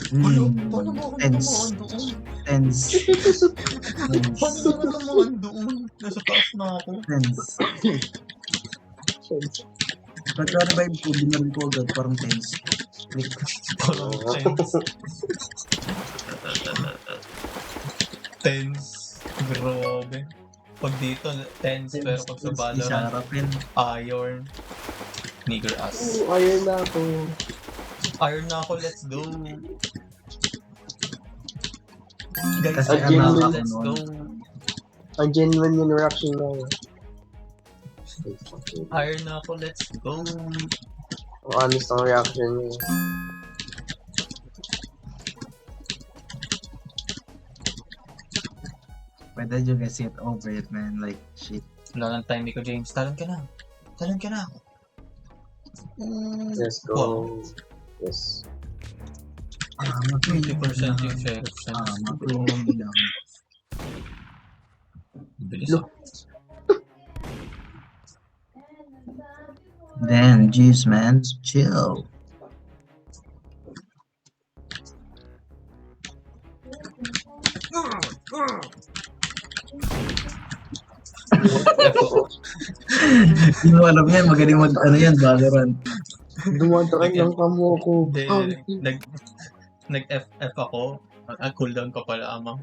Paano mo ako Tense. naman doon? Tense. Paano mo naman doon? Nasa taas na ako. Tense. Pagka-revive ko, binarin ko agad, parang tense. Click. Parang tense. Tense. Grabe. Pag dito, tense. Pero pag sa Valorant, Isarapin. iron. Nigger ass. Ayun na ako. Iron na ako, let's go. Guys, Kasi ano ako let's nun? go. Ang genuine yung reaction na yun. Iron na ako, let's go. Honest ang reaction niya. Why did you guys get over it, man? Like, shit. Wala ng time, Nico James. Talon ka na. Talon ka na. Let's go. Yes. 50% yung sheriff chance. Matulong lang. Bilis. Look. Damn, jeez, man. Chill. Hindi mo alam yan, magaling mag, ano yan, Valorant. Dumadaan lang kamo ko. Nag-FF ako. Cooldown pa pala, amang.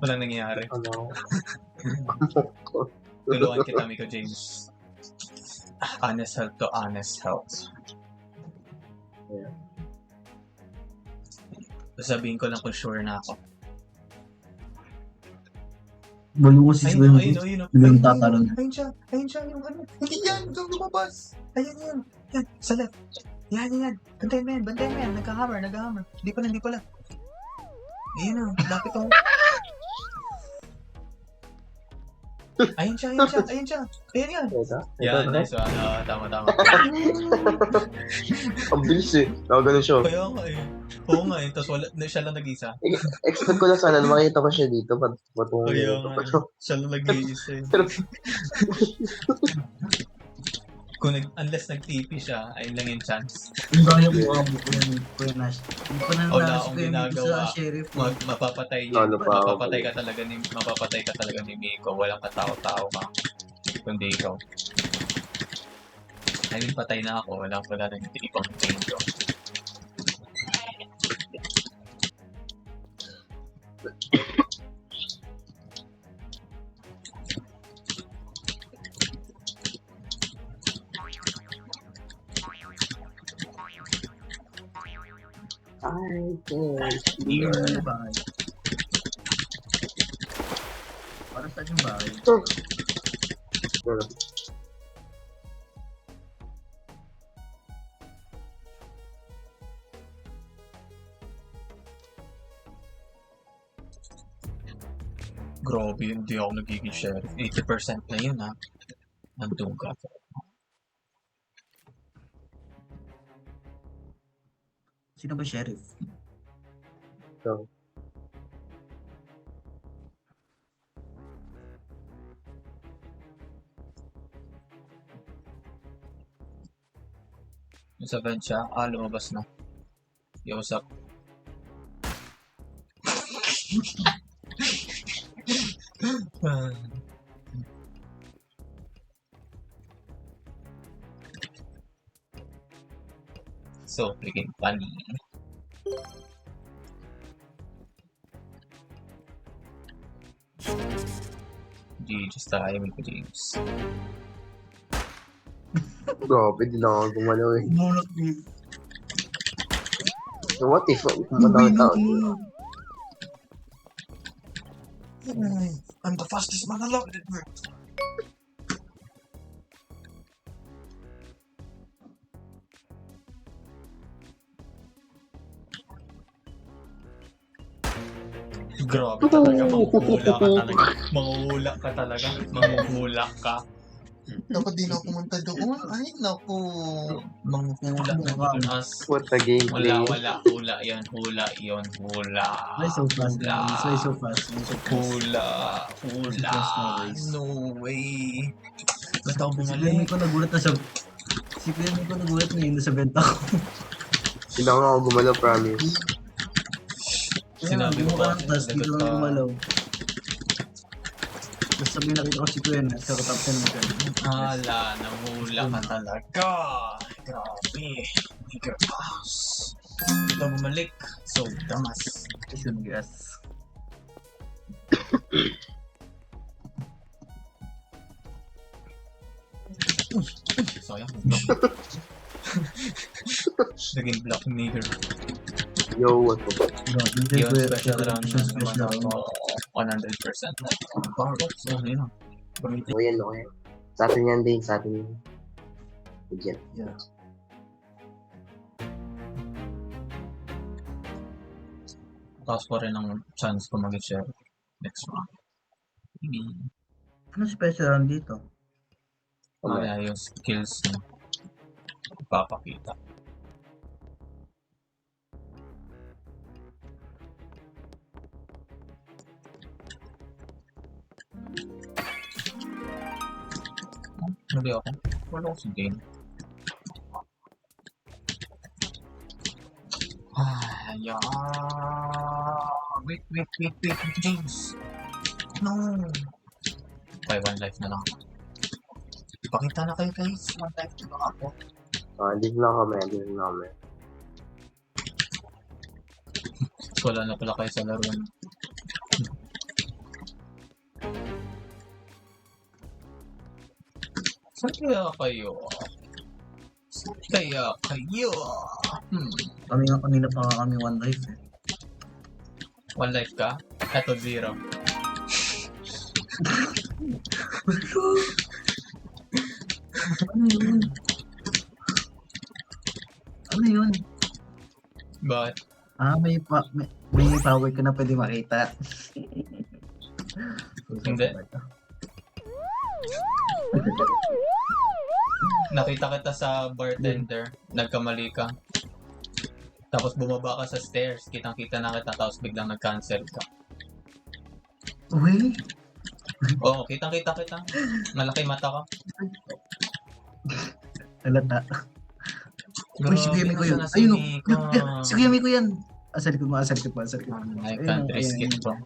Walang nangyayari. Ano? Tulungan kita, Miko James. Honest health to honest health. Yeah. Sabihin ko lang kung sure na ako. Balo ko si Swim. Ayun. Yung tatalon. Ayun siya, yung ano. Hindi yan, doon lumabas. Ayun yan. Yan, sa left. Yan. Bantayan mo yan. Nagka-hammer. Hindi pala. Ayun na, lapit ako. Ayun siya. Ayun yan. Yan, nice one. Tama. Ang bilis eh. Nakaganon siya. Kaya nga eh. Oo nga eh, tapos siya lang nag-isa. Expect ko lang sana na makita ko siya dito. Patungo Kaya dito. nga, siya lang nag-iisa eh. Unless nag-TP siya, ayun lang yung chance. Yung ba yung mukha mo, Kuya Nash? Hindi pa na Wala nalas akong ko yung ginagawa. sa sheriff. Mapapatay niya. Ano pa ako? Mapapatay ka talaga ni Miko. Walang katao-tao ka. Kundi ikaw. I mean, patay na ako. Wala na yung ibang Miko. Ay, yes. Hindi mo na bahay. Para sa yung bahay. Pero, Grabe, hindi ako nagiging sheriff. 80% na yun ha. Nandun ka. Sino ba sheriff? so, Yung sa vent siya, lumabas na. Yo, what's up? So freaking funny. GG's tayo, Miko James. grabe, di na ako gumalaw eh. Bulak niyo. So, what if, kumatawag tao? I'm the fastest man alive. Grabe talaga, manguhula ka. Dapat di na ako pumunta doon. Ay, naku. Manguhula na doon. What a gameplay. Hula yan. Why so fast? Why so fast? Hula. No way. Ba't ako Si Kuya bumalik? Miko nagulat na siya. Si Kuya Miko nagulat na yun sa benta ko. Hindi na ako gumalaw, promise. Sinabi ko pa. pa, Tapos dito lagot lang ka. gumalaw. Tapos sabi nakita ko si Kuya na sa top 10 naman. Hala, namula ka talaga. Grabe. Grass. Ito bumalik. So, damas. Yun, guys. Sayang. Naging black nigger. Yo, what the fuck? Yun, special round na Special naman round. ako. 100% na. Power up. So, yun. Gamitin. O yan, okay. Sa atin yan din, sa atin yan. Legit. Yeah. Tapos pa rin ang chance ko mag-share next round. Ano special lang dito? Kaya yung skills na ipapakita. Hindi ako. Wala ko sa game. Wait, James. No. Okay, 1 life na lang. Pakita na kayo guys. 1 life na lang ako. Hindi na kami. Wala na pala kayo sa laro. Saan kaya kayo? Kanina pa kami 1 life eh. 1 life ka? Eto 0. Ano yun? Bakit? May power ka na pwede makita. Hindi. Nakita kita sa bartender, nagkamali ka. Tapos bumaba ka sa stairs, kitang-kita na kita, tapos biglang nag-cancel ka. Uy! Oo, kitang-kita kita. Malaki mata ka. Halata. Uy, si Kuyami ko yun. Ayun o. Si Kuyami ko yan. Sa likod mo. I can't risk it, bro.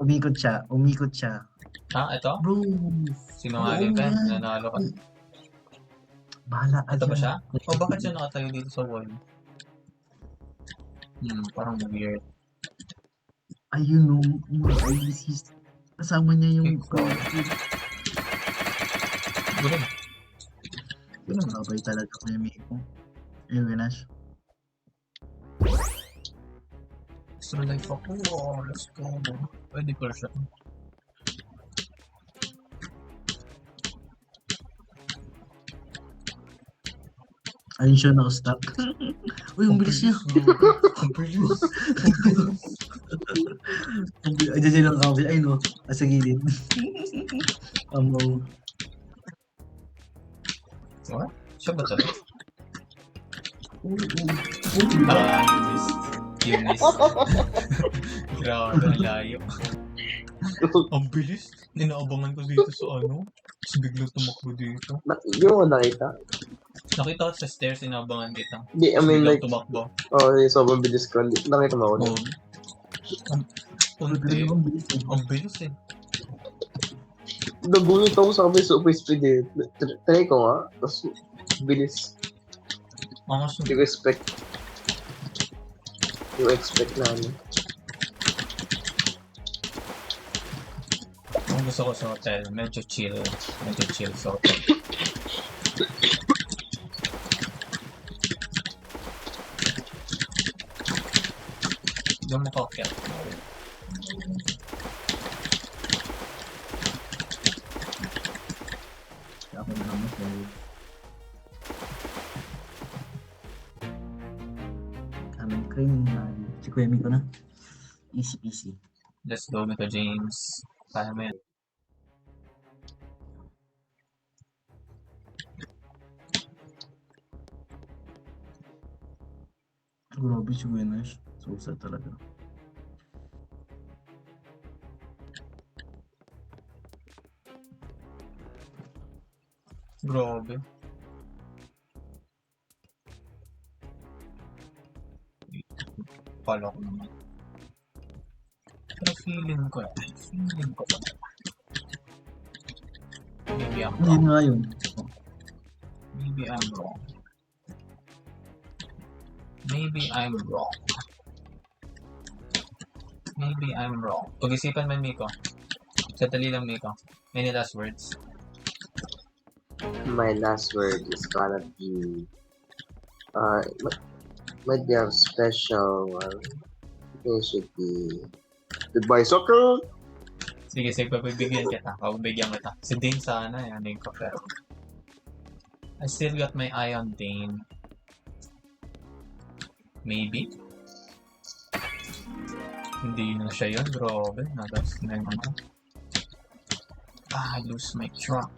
Umikot siya. Ha? Ito? Bro. Sinungaling ka? Oo, Nanalo ka? Bahala ka Ito ba dyan. siya? O bakit siya nakatayo dito sa wall? Parang weird. Ayun o. Kasama niya yung... Gulo. Mabay talaga Kuyami ko. Ayun, Ganash. Extra life ako. Oh, let's go. Pwede ko siya. Ayun siya naka-stop. Uy, ang bilis niya. Ang bilis. Ay, dyan lang ako. Ay, no. Sa gilid. Amo. What? Siya ba talaga? You missed. Grabe, ang layo. Ang bilis. Ninaabangan ko dito sa ano. Tapos biglang tumakbo dito. Hindi mo nakita? Nakita ko sa stairs, inaabangan kita. Hindi, I Tapos mean biglang like, tumakbo. sobrang bilis ko. Nakita mo ako. Oh. Ang bilis eh. Nagulit ako sa kabay super speed eh. Try ko nga. Tapos, bilis. Angas Hindi ko expect. Na ano. Ang gusto ko sa hotel, medyo chill sa hotel. Diyan mo kakyat. Ako na naman sa aming criminal. Si Kuyami ko na. Easy peasy. Let's go, Mr. James. Kaya mo yan. Grabe si Ganash. Susa talaga. Grabe. Pala ko naman. Pero feeling ko pa. Maybe I'm Hindi wrong. nga yun. Maybe I'm wrong. Maybe I'm wrong. Maybe I'm wrong. Pag-isipan mo, Miko. Sadali lang, Miko. Any last words? My last word is gonna be might be a special one. It should be goodbye soccer. Sige, pagbibigyan kita. Pagbibigyan kita. Si Dane sana, yan ko pero. I still got my eye on Dane. Maybe? Hindi na siya yun, grabe. Nagas na yung ano. I lose my truck.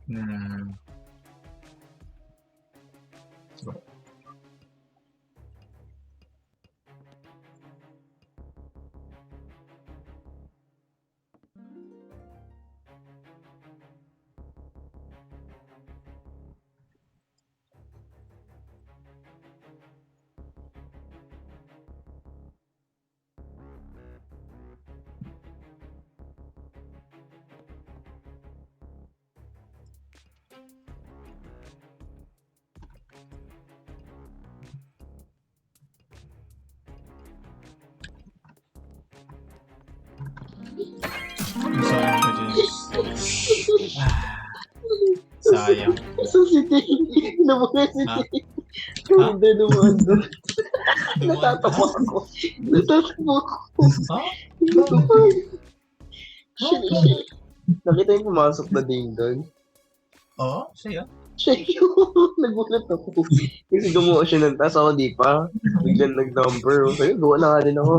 Hmm. Sayang ka, James. Sayang. So si Tay, nabuhay si Ha? Tay. Hindi naman doon. Natatawa Ha? ako. Natatawa ako. Ha? Shit. Nakita yung pumasok na ding doon. Oo, siya. Siya yun. Nagulat ako. Kasi gumawa siya ng taas ako, di pa. Biglang nag-number. Kaya gawa na nga din ako.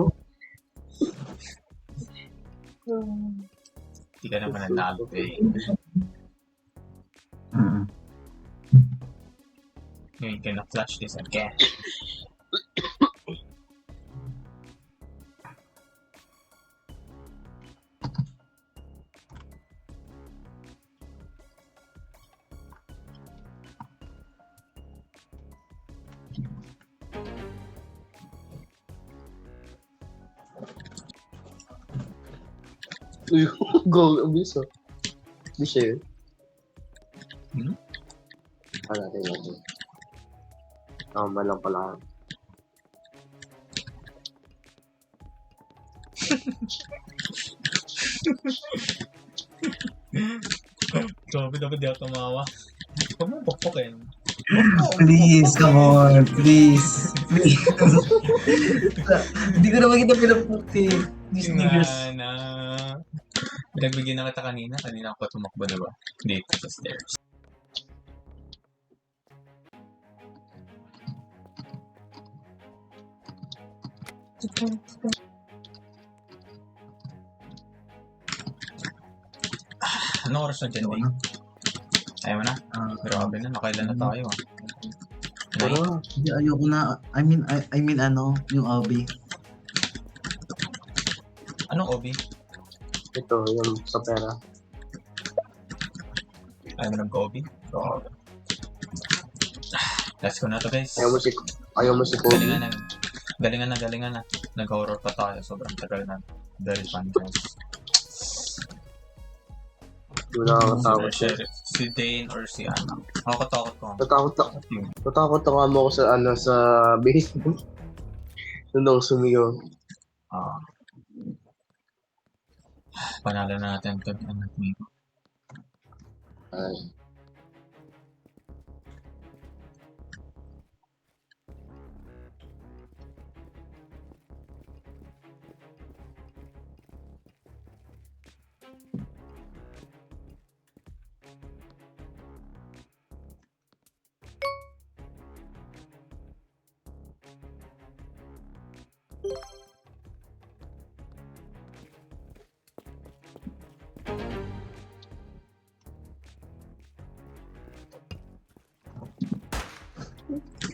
Hindi ka naman nanalo eh. Ngayon ka na-flash this again. Uy, goal. Abiso. Di siya yun. Hmm? Natin. Tama lang pala. Grabe dapat di ako tumawa. Huwag mo pokpokin. Please, come on. Please. Please. Hindi ko naman kita pinaputi. These niggas. Na. Pinagbigyan na kita kanina. Kanina ako tumakbo, diba? Dito sa stairs. Anong oras na dyan, Ding? Ayaw mo na? Grabe na, nakailan na tayo ah. Pero, Hindi, ayoko na. I mean ano, yung Albi. Anong obi? ito, yung sa pera. Ayaw mo nag-obi? Grabe. Let's go na to, guys. Ayaw mo si Kobe. Galingan na. Nag-horror pa tayo. Sobrang tagal na. Very fun, guys. Wala akong takot. Si Dane or si Anna. Ako katakot ko. Natakot ako mo ako sa sa basement. Doon ako sumigaw. Panalo na natin ito. Ay.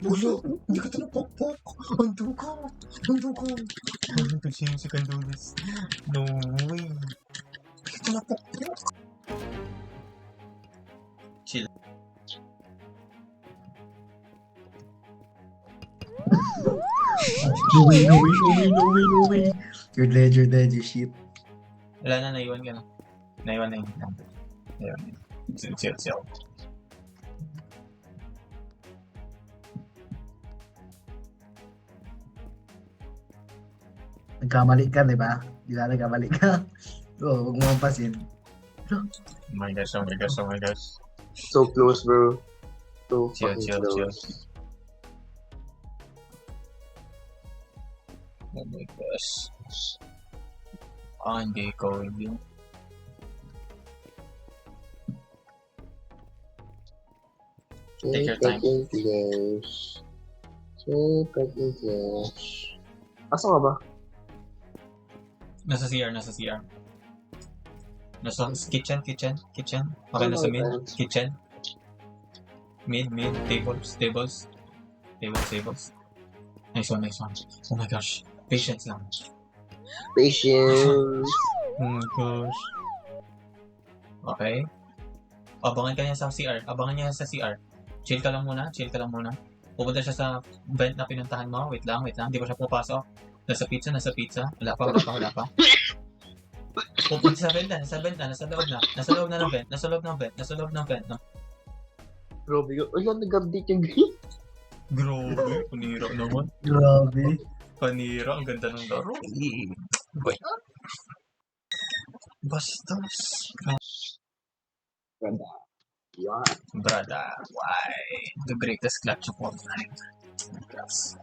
Ulo! Hindi ka tinapokpok! Ang dugo! Ano to, James? You can do this. No way! Hindi ka tinapokpok! Chill. No way. You're dead, you shit. Wala na, naiwan ka na. Naiwan na yun. Chill. Nagkamali ka, di ba? Di ba nagkamali ka? huwag mo mapasin. Oh my gosh, oh my gosh, oh my gosh. So close, bro. So Chill, fucking chill, chill. close. Oh my gosh. Hindi ko yun. Take your time. Fucking close. So fucking close. Asa ka ba? Nasa CR. Nasa kitchen. Okay, nasa mid. Kitchen. Mid. Tables. Nice one. Oh my gosh. Patience lang. Patience. Oh my gosh. Okay. Abangan ka niya sa CR. Chill ka lang muna. Pupunta siya sa vent na pinuntahan mo. Wait lang. Hindi pa siya pupasok. Nasa pizza. Wala pa. Pupunta sa vent na. Nasa loob ng vent. No? Grabe yun. Ay, nag-update yung game. Grabe. Panira naman. Grabe. Panira. Ang ganda ng laro. Wait. Bastos. Yeah. Brada. Why? The greatest clutch of all time. Yes.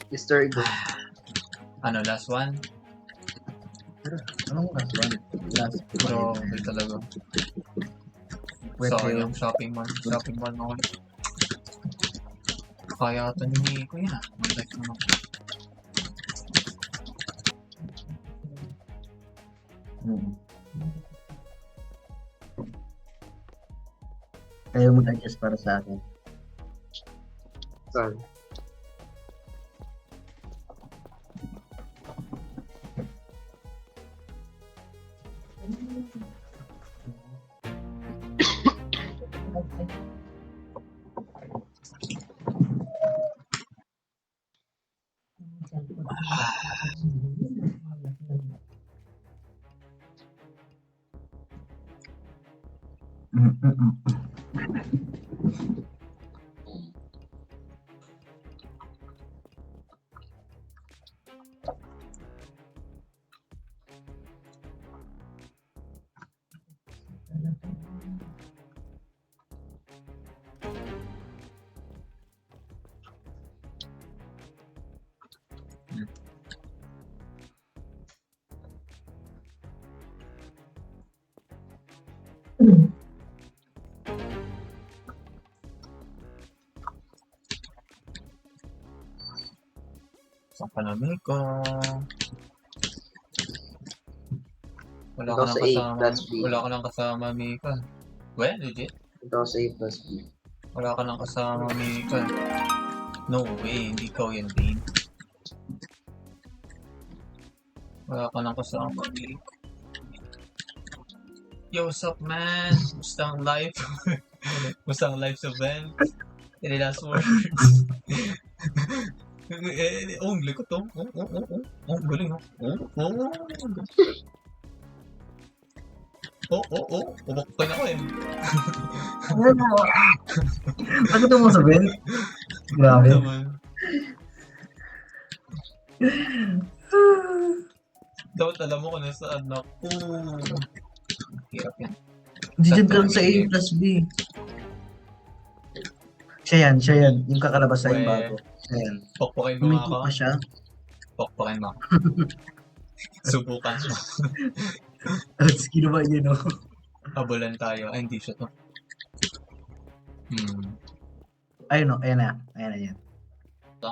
History go. Ano, last one? Anong last one? Last Bro, may talaga. Wait, So, yun. yung shopping mall naman. Kaya ito ni Kuya. Like, ano. Kaya mag-adjust para sa akin. Saan? Sa panamay ko. Wala Ikaw sa 8, that's B. Wala ka lang kasama, Mika. Well, legit. Ito sa A plus B. Wala ka lang kasama, Mika. No way, hindi ikaw yan, Dean. Wala ka lang kasama, Mika. Yo, what's up, man? Musta ang life? Musta ang life sa vent? Any last words? Oh, ang likot to. Oh, galing, oh. Umakapay na ko eh. Bakit mo sabihin? Grabe. Naman. Dapat alam mo kung nasaan ako. Hirap yan. Diyan ka lang sa A plus B. Siya yan. Yung kakalabas sa yung bago. Siya yan. Pokpokin mo Huminto ako. pa siya. Pokpokin mo. Subukan mo. Tapos ginawa niya, no? Habulan tayo. Ay, hindi siya to. Ayun, no? Ayan na yan. Ito?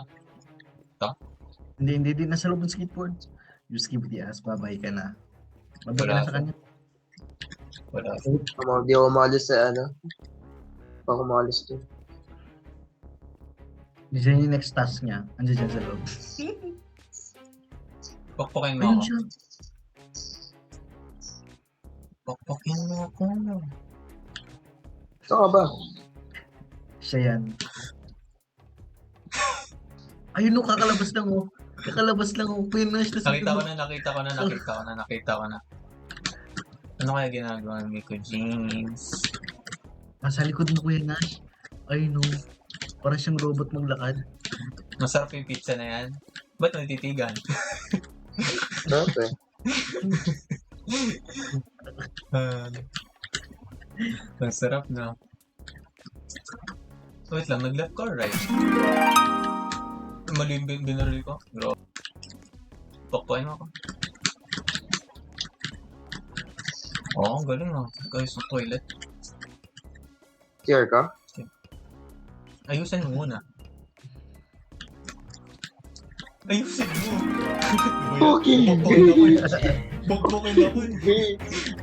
Hindi. Nasa loob ng skateboard. You skip the ass. Babay ka na. Babay ka Wala na sa kanya. Wala. Di ako umalis sa ano. Ako umalis to. Diyan yung next task niya. Andiyan dyan sa loob. Pokpokin mo Ayun ako. siya. Pokpokin mo ako. Saan ka ba? Siya yan. Ayun, no? Kakalabas lang, oh. Finish na Nakita ko na. Ano kaya ginagawa ni Miko James? Nasa likod mo, Kuya Nash. Ay, no. Parang siyang robot maglakad. Masarap yung pizza na yan. Ba't natitigan? Sarap eh. Ang sarap na. Wait lang, nag-left ka or right? Mali yung binaril ko. Bro. Pakpain ako. Oo, ang galing ah. Guys, sa toilet. CR ka? Ayusin mo muna. Ayusin mo! Fucking Bukbukin ako eh. bitch!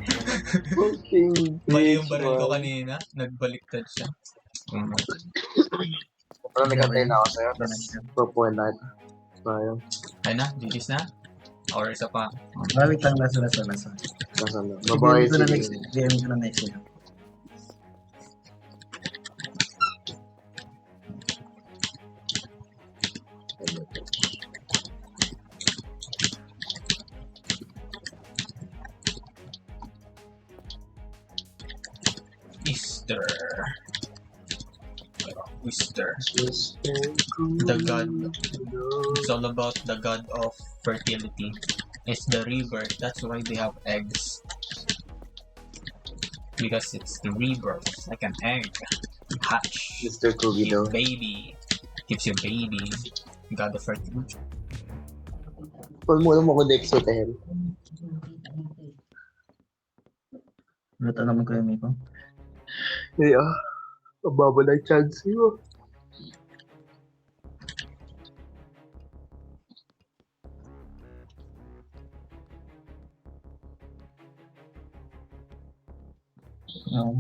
Fucking Mali yung bitch, baril ko man. kanina. Nagbaliktad siya. Parang nagkantay na ako sa'yo, tapos pupuhin na ito. Sayang. Ayun na, GG's na. Or isa pa. Wait lang, lasa. Nasaan na? DM Babae ko na si... next. DM ko na next. Easter. Easter. Mr. The god. It's all about the god of fertility. It's the rebirth. That's why they have eggs. Because it's the rebirth. Like an egg. Hatch. Mr. Kubido. Baby. Keeps you baby. God of fertility. Paul mo naman ako Dex with him. Luto naman ko yung Miko. Yeah. Ang baba na chance mo. Oo.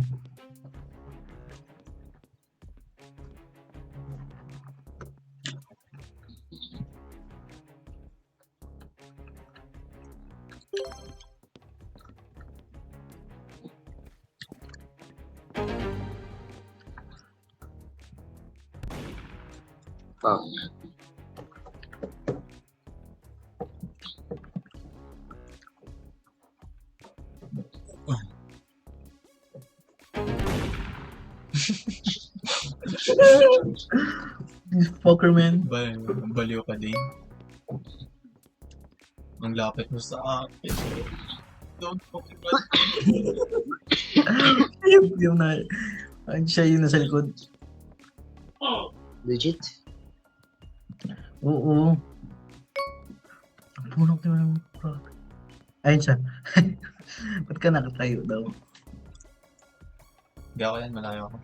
Fuck. This fucker, man. Baliw ka din. Ang lapit mo sa akin. Don't fucking Yung na... Siya yung nasa likod. Legit? Oo. Puno ko yung... Ayun siya. Ba't ka nakatayo daw? Hindi ako yan, malayo ako.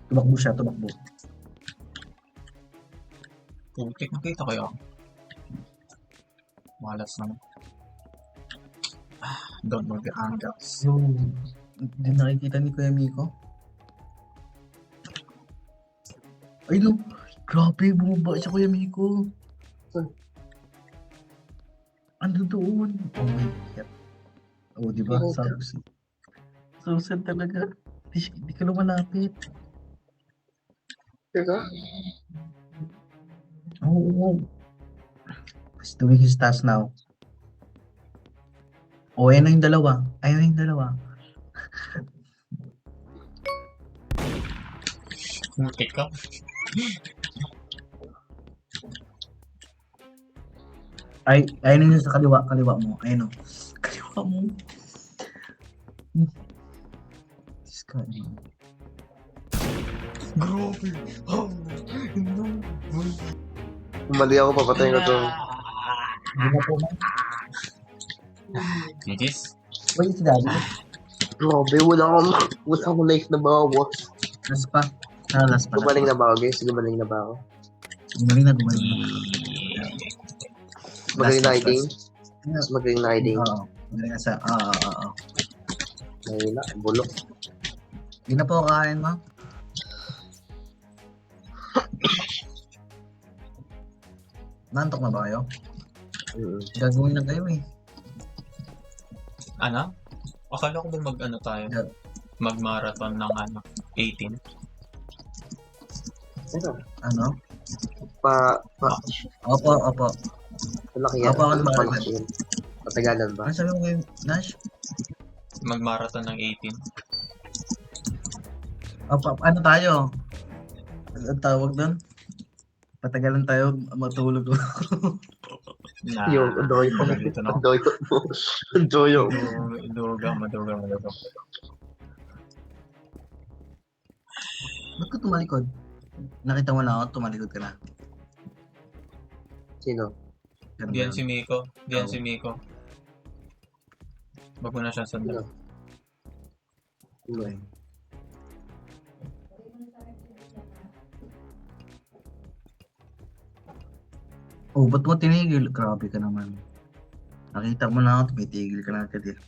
Tumakbo siya, tumakbo. Putik, nakita kayo. Malas naman. Don't know the angles. Yung... Hindi nakikita ni Kuya Miko. Ay no! Grabe, bumaba siya Kuya Miko. Ano doon? Oh my God. Oh, di ba? Sausi. Sausan talaga. Di ka lumalapit. Teka? Oo. He's doing his task now. Oh, ayan na yung dalawa. Ayan na yung dalawa. Putik ka. Ayun na yung sa kaliwa mo. Ayun o. Kaliwa mo. This guy. Grabe. Oh, no. Mali ako, papatayin ko to. Hindi na po man. GG's. Wait, si Daddy. Grabe, wala akong life na bawas. Last pa. Last pa. Gumaling na ba ako, guys? Gumaling na ba ako? Gumaling na, gumaling na. Magaling na Last, hiding? last. Mas magaling na hiding. Oo. Gumaling na sa... Oo. Mahina, bulok. Hindi na po kain mo. Nantok na ba kayo? Gagawin na kayo eh. Ano? Akala ko ba mag-ano tayo? Yeah. Mag-marathon ng 18. Ano? Ano? Opo. Malaki yan. Opo, ako naman. Malaki yan. Matagalan ba? Ano sabi mo kayo, Nash? Mag-marathon ng 18. Ano tayo? Ang tawag doon? Patagalan tayo matulog. Nah, Yung doyo ko. dito na. Doyo mo. Doyo. Madugang. Ba't ka tumalikod? Nakita mo na ako, tumalikod ka na. Sino? Ganun Diyan ba? si Miko. Diyan si Miko. Wag mo na siya Sino? sundan. Sino? Oh, ba't mo tinigil? Grabe ka naman. Nakita mo na ako, tumitigil ka na agad eh.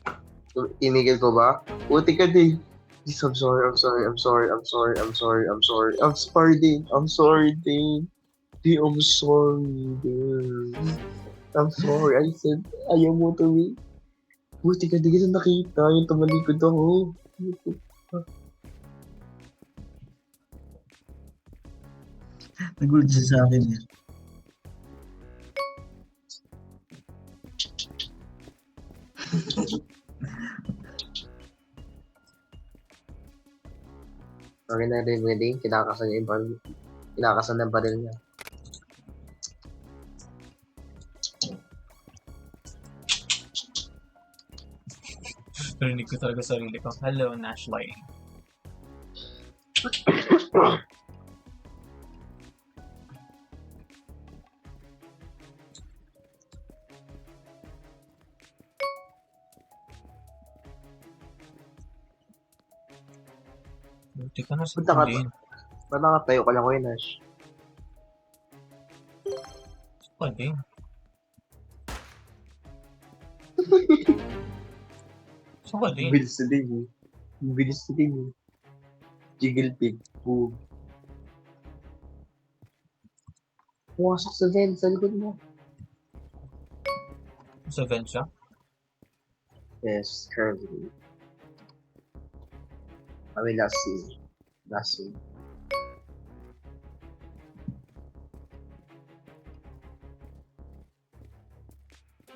Tinigil ko ba? Uti ka din. Please, I'm sorry, I'm sorry, I'm sorry, I'm sorry, I'm sorry, I'm sorry. I'm sorry, Dane. I'm sorry, Dane. Di, I'm sorry, Dane. I'm sorry. I said, ayaw mo to me. Buti ka, di kita nakita. Yung tumalikod ako. Nagulat siya sa akin eh. Okay na rin, Dane. Kinakasan niya yung baril. Kinakasan ng baril niya. Narinig ko talaga sarili ko. Hello, Nashley. Buti ka na sa Punta ka din. Ba't nakatayo ka lang ko yun, Ash? Pa din. Saan ka din? Bilis na din eh. Bilis na din eh. Jiggle pig. Boom. Pumasok sa vent sa likod mo. Sa vent siya? Yes, currently. I mean, last scene. Last scene.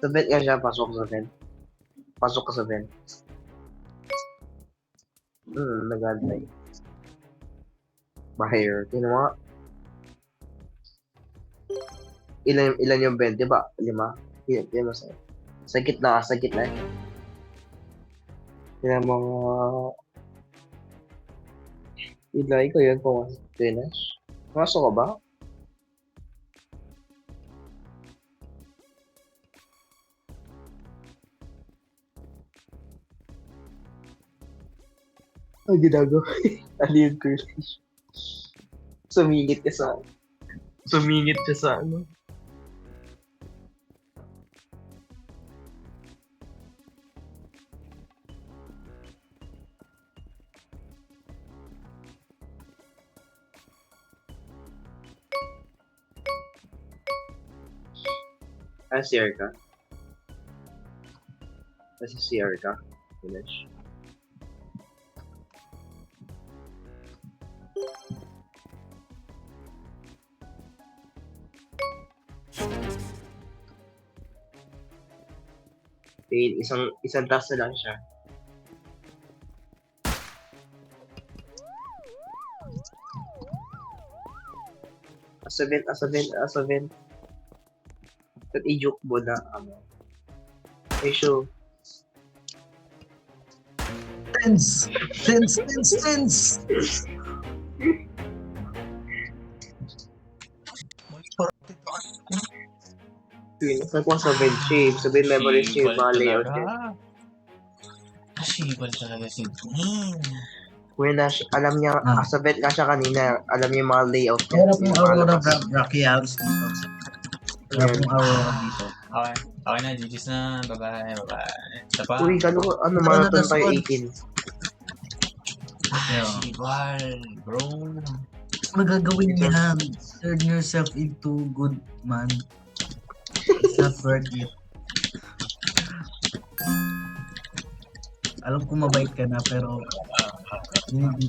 Sa vent nga siya, pasok sa vent. Pasok ka sa vent. Nag-antay. Bahir. Tingnan mo nga. Ilan yung vent, di ba? 5? Tingnan mo sa'yo. Sa gitna. Tingnan mo nga. Ilay ko yun kung finish. Masok ka ba? Ang ginagawa. Alien curlish. Sumingit ka sa ano. CR ka? Nasa CR ka? Finish. Wait, isang task na lang siya. Asavent. At i-joke mo na, show. Tense! Saan ko sa vent shape? Sabihin memory shape, mga layout yan. Asibal talaga si Dean. Kuya Nash, alam niya, sa vent nga siya kanina, alam niya yung mga layout niya. Kaya pong Aurora Rocky House dito. Kaya pong Aurora dito. Okay na, GG's na. Bye-bye. Isa pa. Uy, ano marathon tayo 18. Asibal, bro. Magagawin yan. Turn yourself into good man. It's not worth it. Alam ko mabait ka na pero you need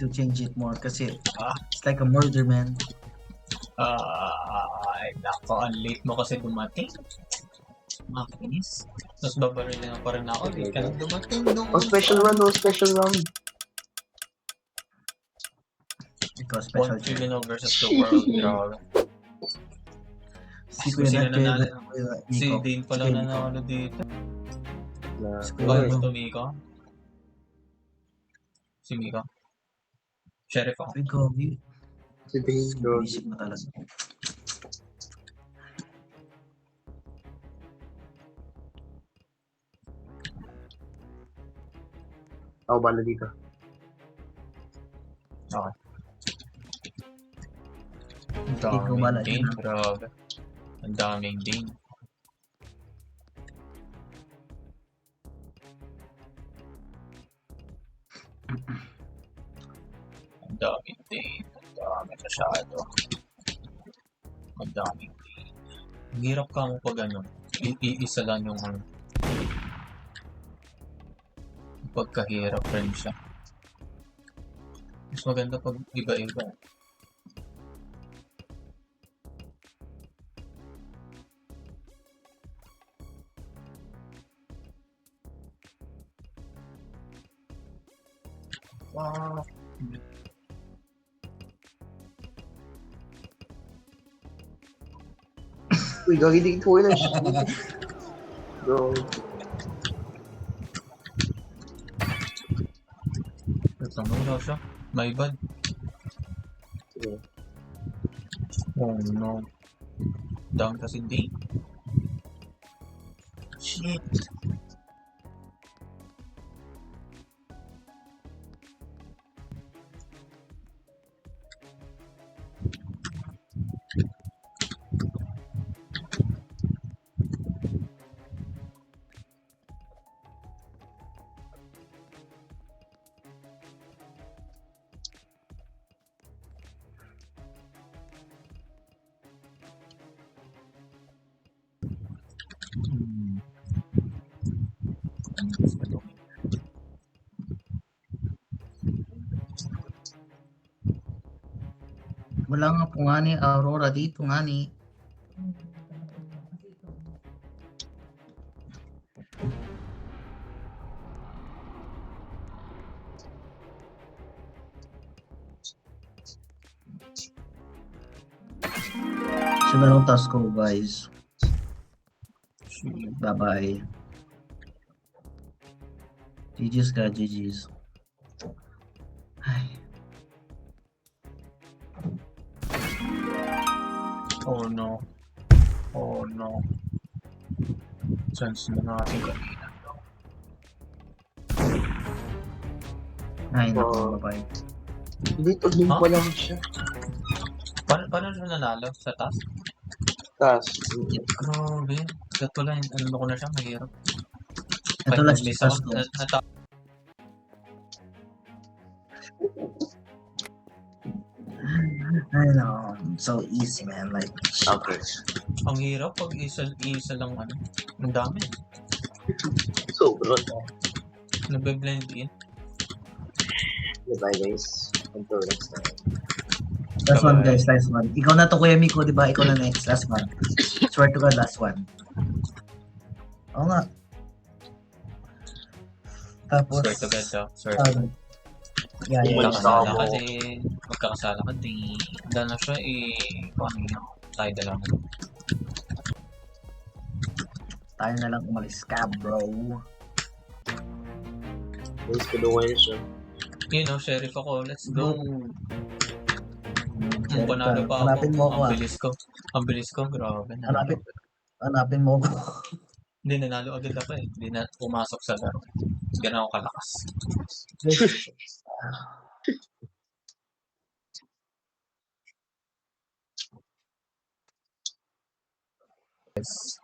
to change it more kasi it's like a murder, man. Ay, nako, ang late mo kasi dumating. Makinis. Tapos babarilin na pa rin ako. Late ka nang dumating. No. Special round. Ikaw, special One chair. criminal versus the world. Grabe. Si Kuya Sino Dad, Kuya nanalo? Dad, Kuya Si Nico. Dane Si pala Kuya Nico. nanalo dito. Na, Si Kuya Oh, Nico. gusto Miko? Si Miko? Sheriff ako. Uy, Gogi. si Dane, bro. Isip mo talaga. Ako bala dito. Okay. Ang Ikaw bala daming Dane. dyan, Grabe. Ang daming Dane. Ang daming Dane. Ang dami masyado. Ang daming Dane. Ang hirap ka mo pag ano. Iisa lang yung ano. Pagkahirap rin siya. Mas maganda pag iba-iba. Wow. Uy, gagi dito ko na siya. Bro. Ito wala siya. My bad. Sige. Oh no. Dami kasi Dane. Shit. Hmm. Ano gusto ko? Wala nga po nga ni Aurora dito nga ni. So na lang task ko, guys. Shit. Bye-bye. GG's ka, GG's. Ay. Oh no. Oh no. Chance na natin kanina. Ay, Oh. naku, bye-bye. Dito din Huh? pa lang siya. Paano siya nanalo? Sa task? Tapos, Grabe. Kat pala, ano ko na siya, mahirap. Ito lang Miss task ako. ko. Ay, no. So easy, man. Like, okay. Ang hirap pag isa lang ano. Ang dami. So, bro. Nabe-blend in. Goodbye, guys. Until next time. last one, Bye-bye. guys. Last one. Ikaw na to, Kuya Miko, di ba? Ikaw na next. Last one. Swear to God, last one. Oo nga. Tapos, Swear to God daw. Swear to God. yeah, yeah, Umalis yeah. na Magkakasala ako. kasi magkakasala ka din. Gano'n siya paano yun? Tayo dalawa. Tayo na lang umalis ka, bro. Guys, kaduwain siya. You know, sheriff ako. Let's go. Sheriff Panalo ka. pa ako. Hanapin mo ako, Ang ah. bilis ko. Ang bilis ko. Grabe. Hanapin mo ako. Hindi, nanalo agad ako eh. Hindi na pumasok sa laro. Ganun ako kalakas. Yes.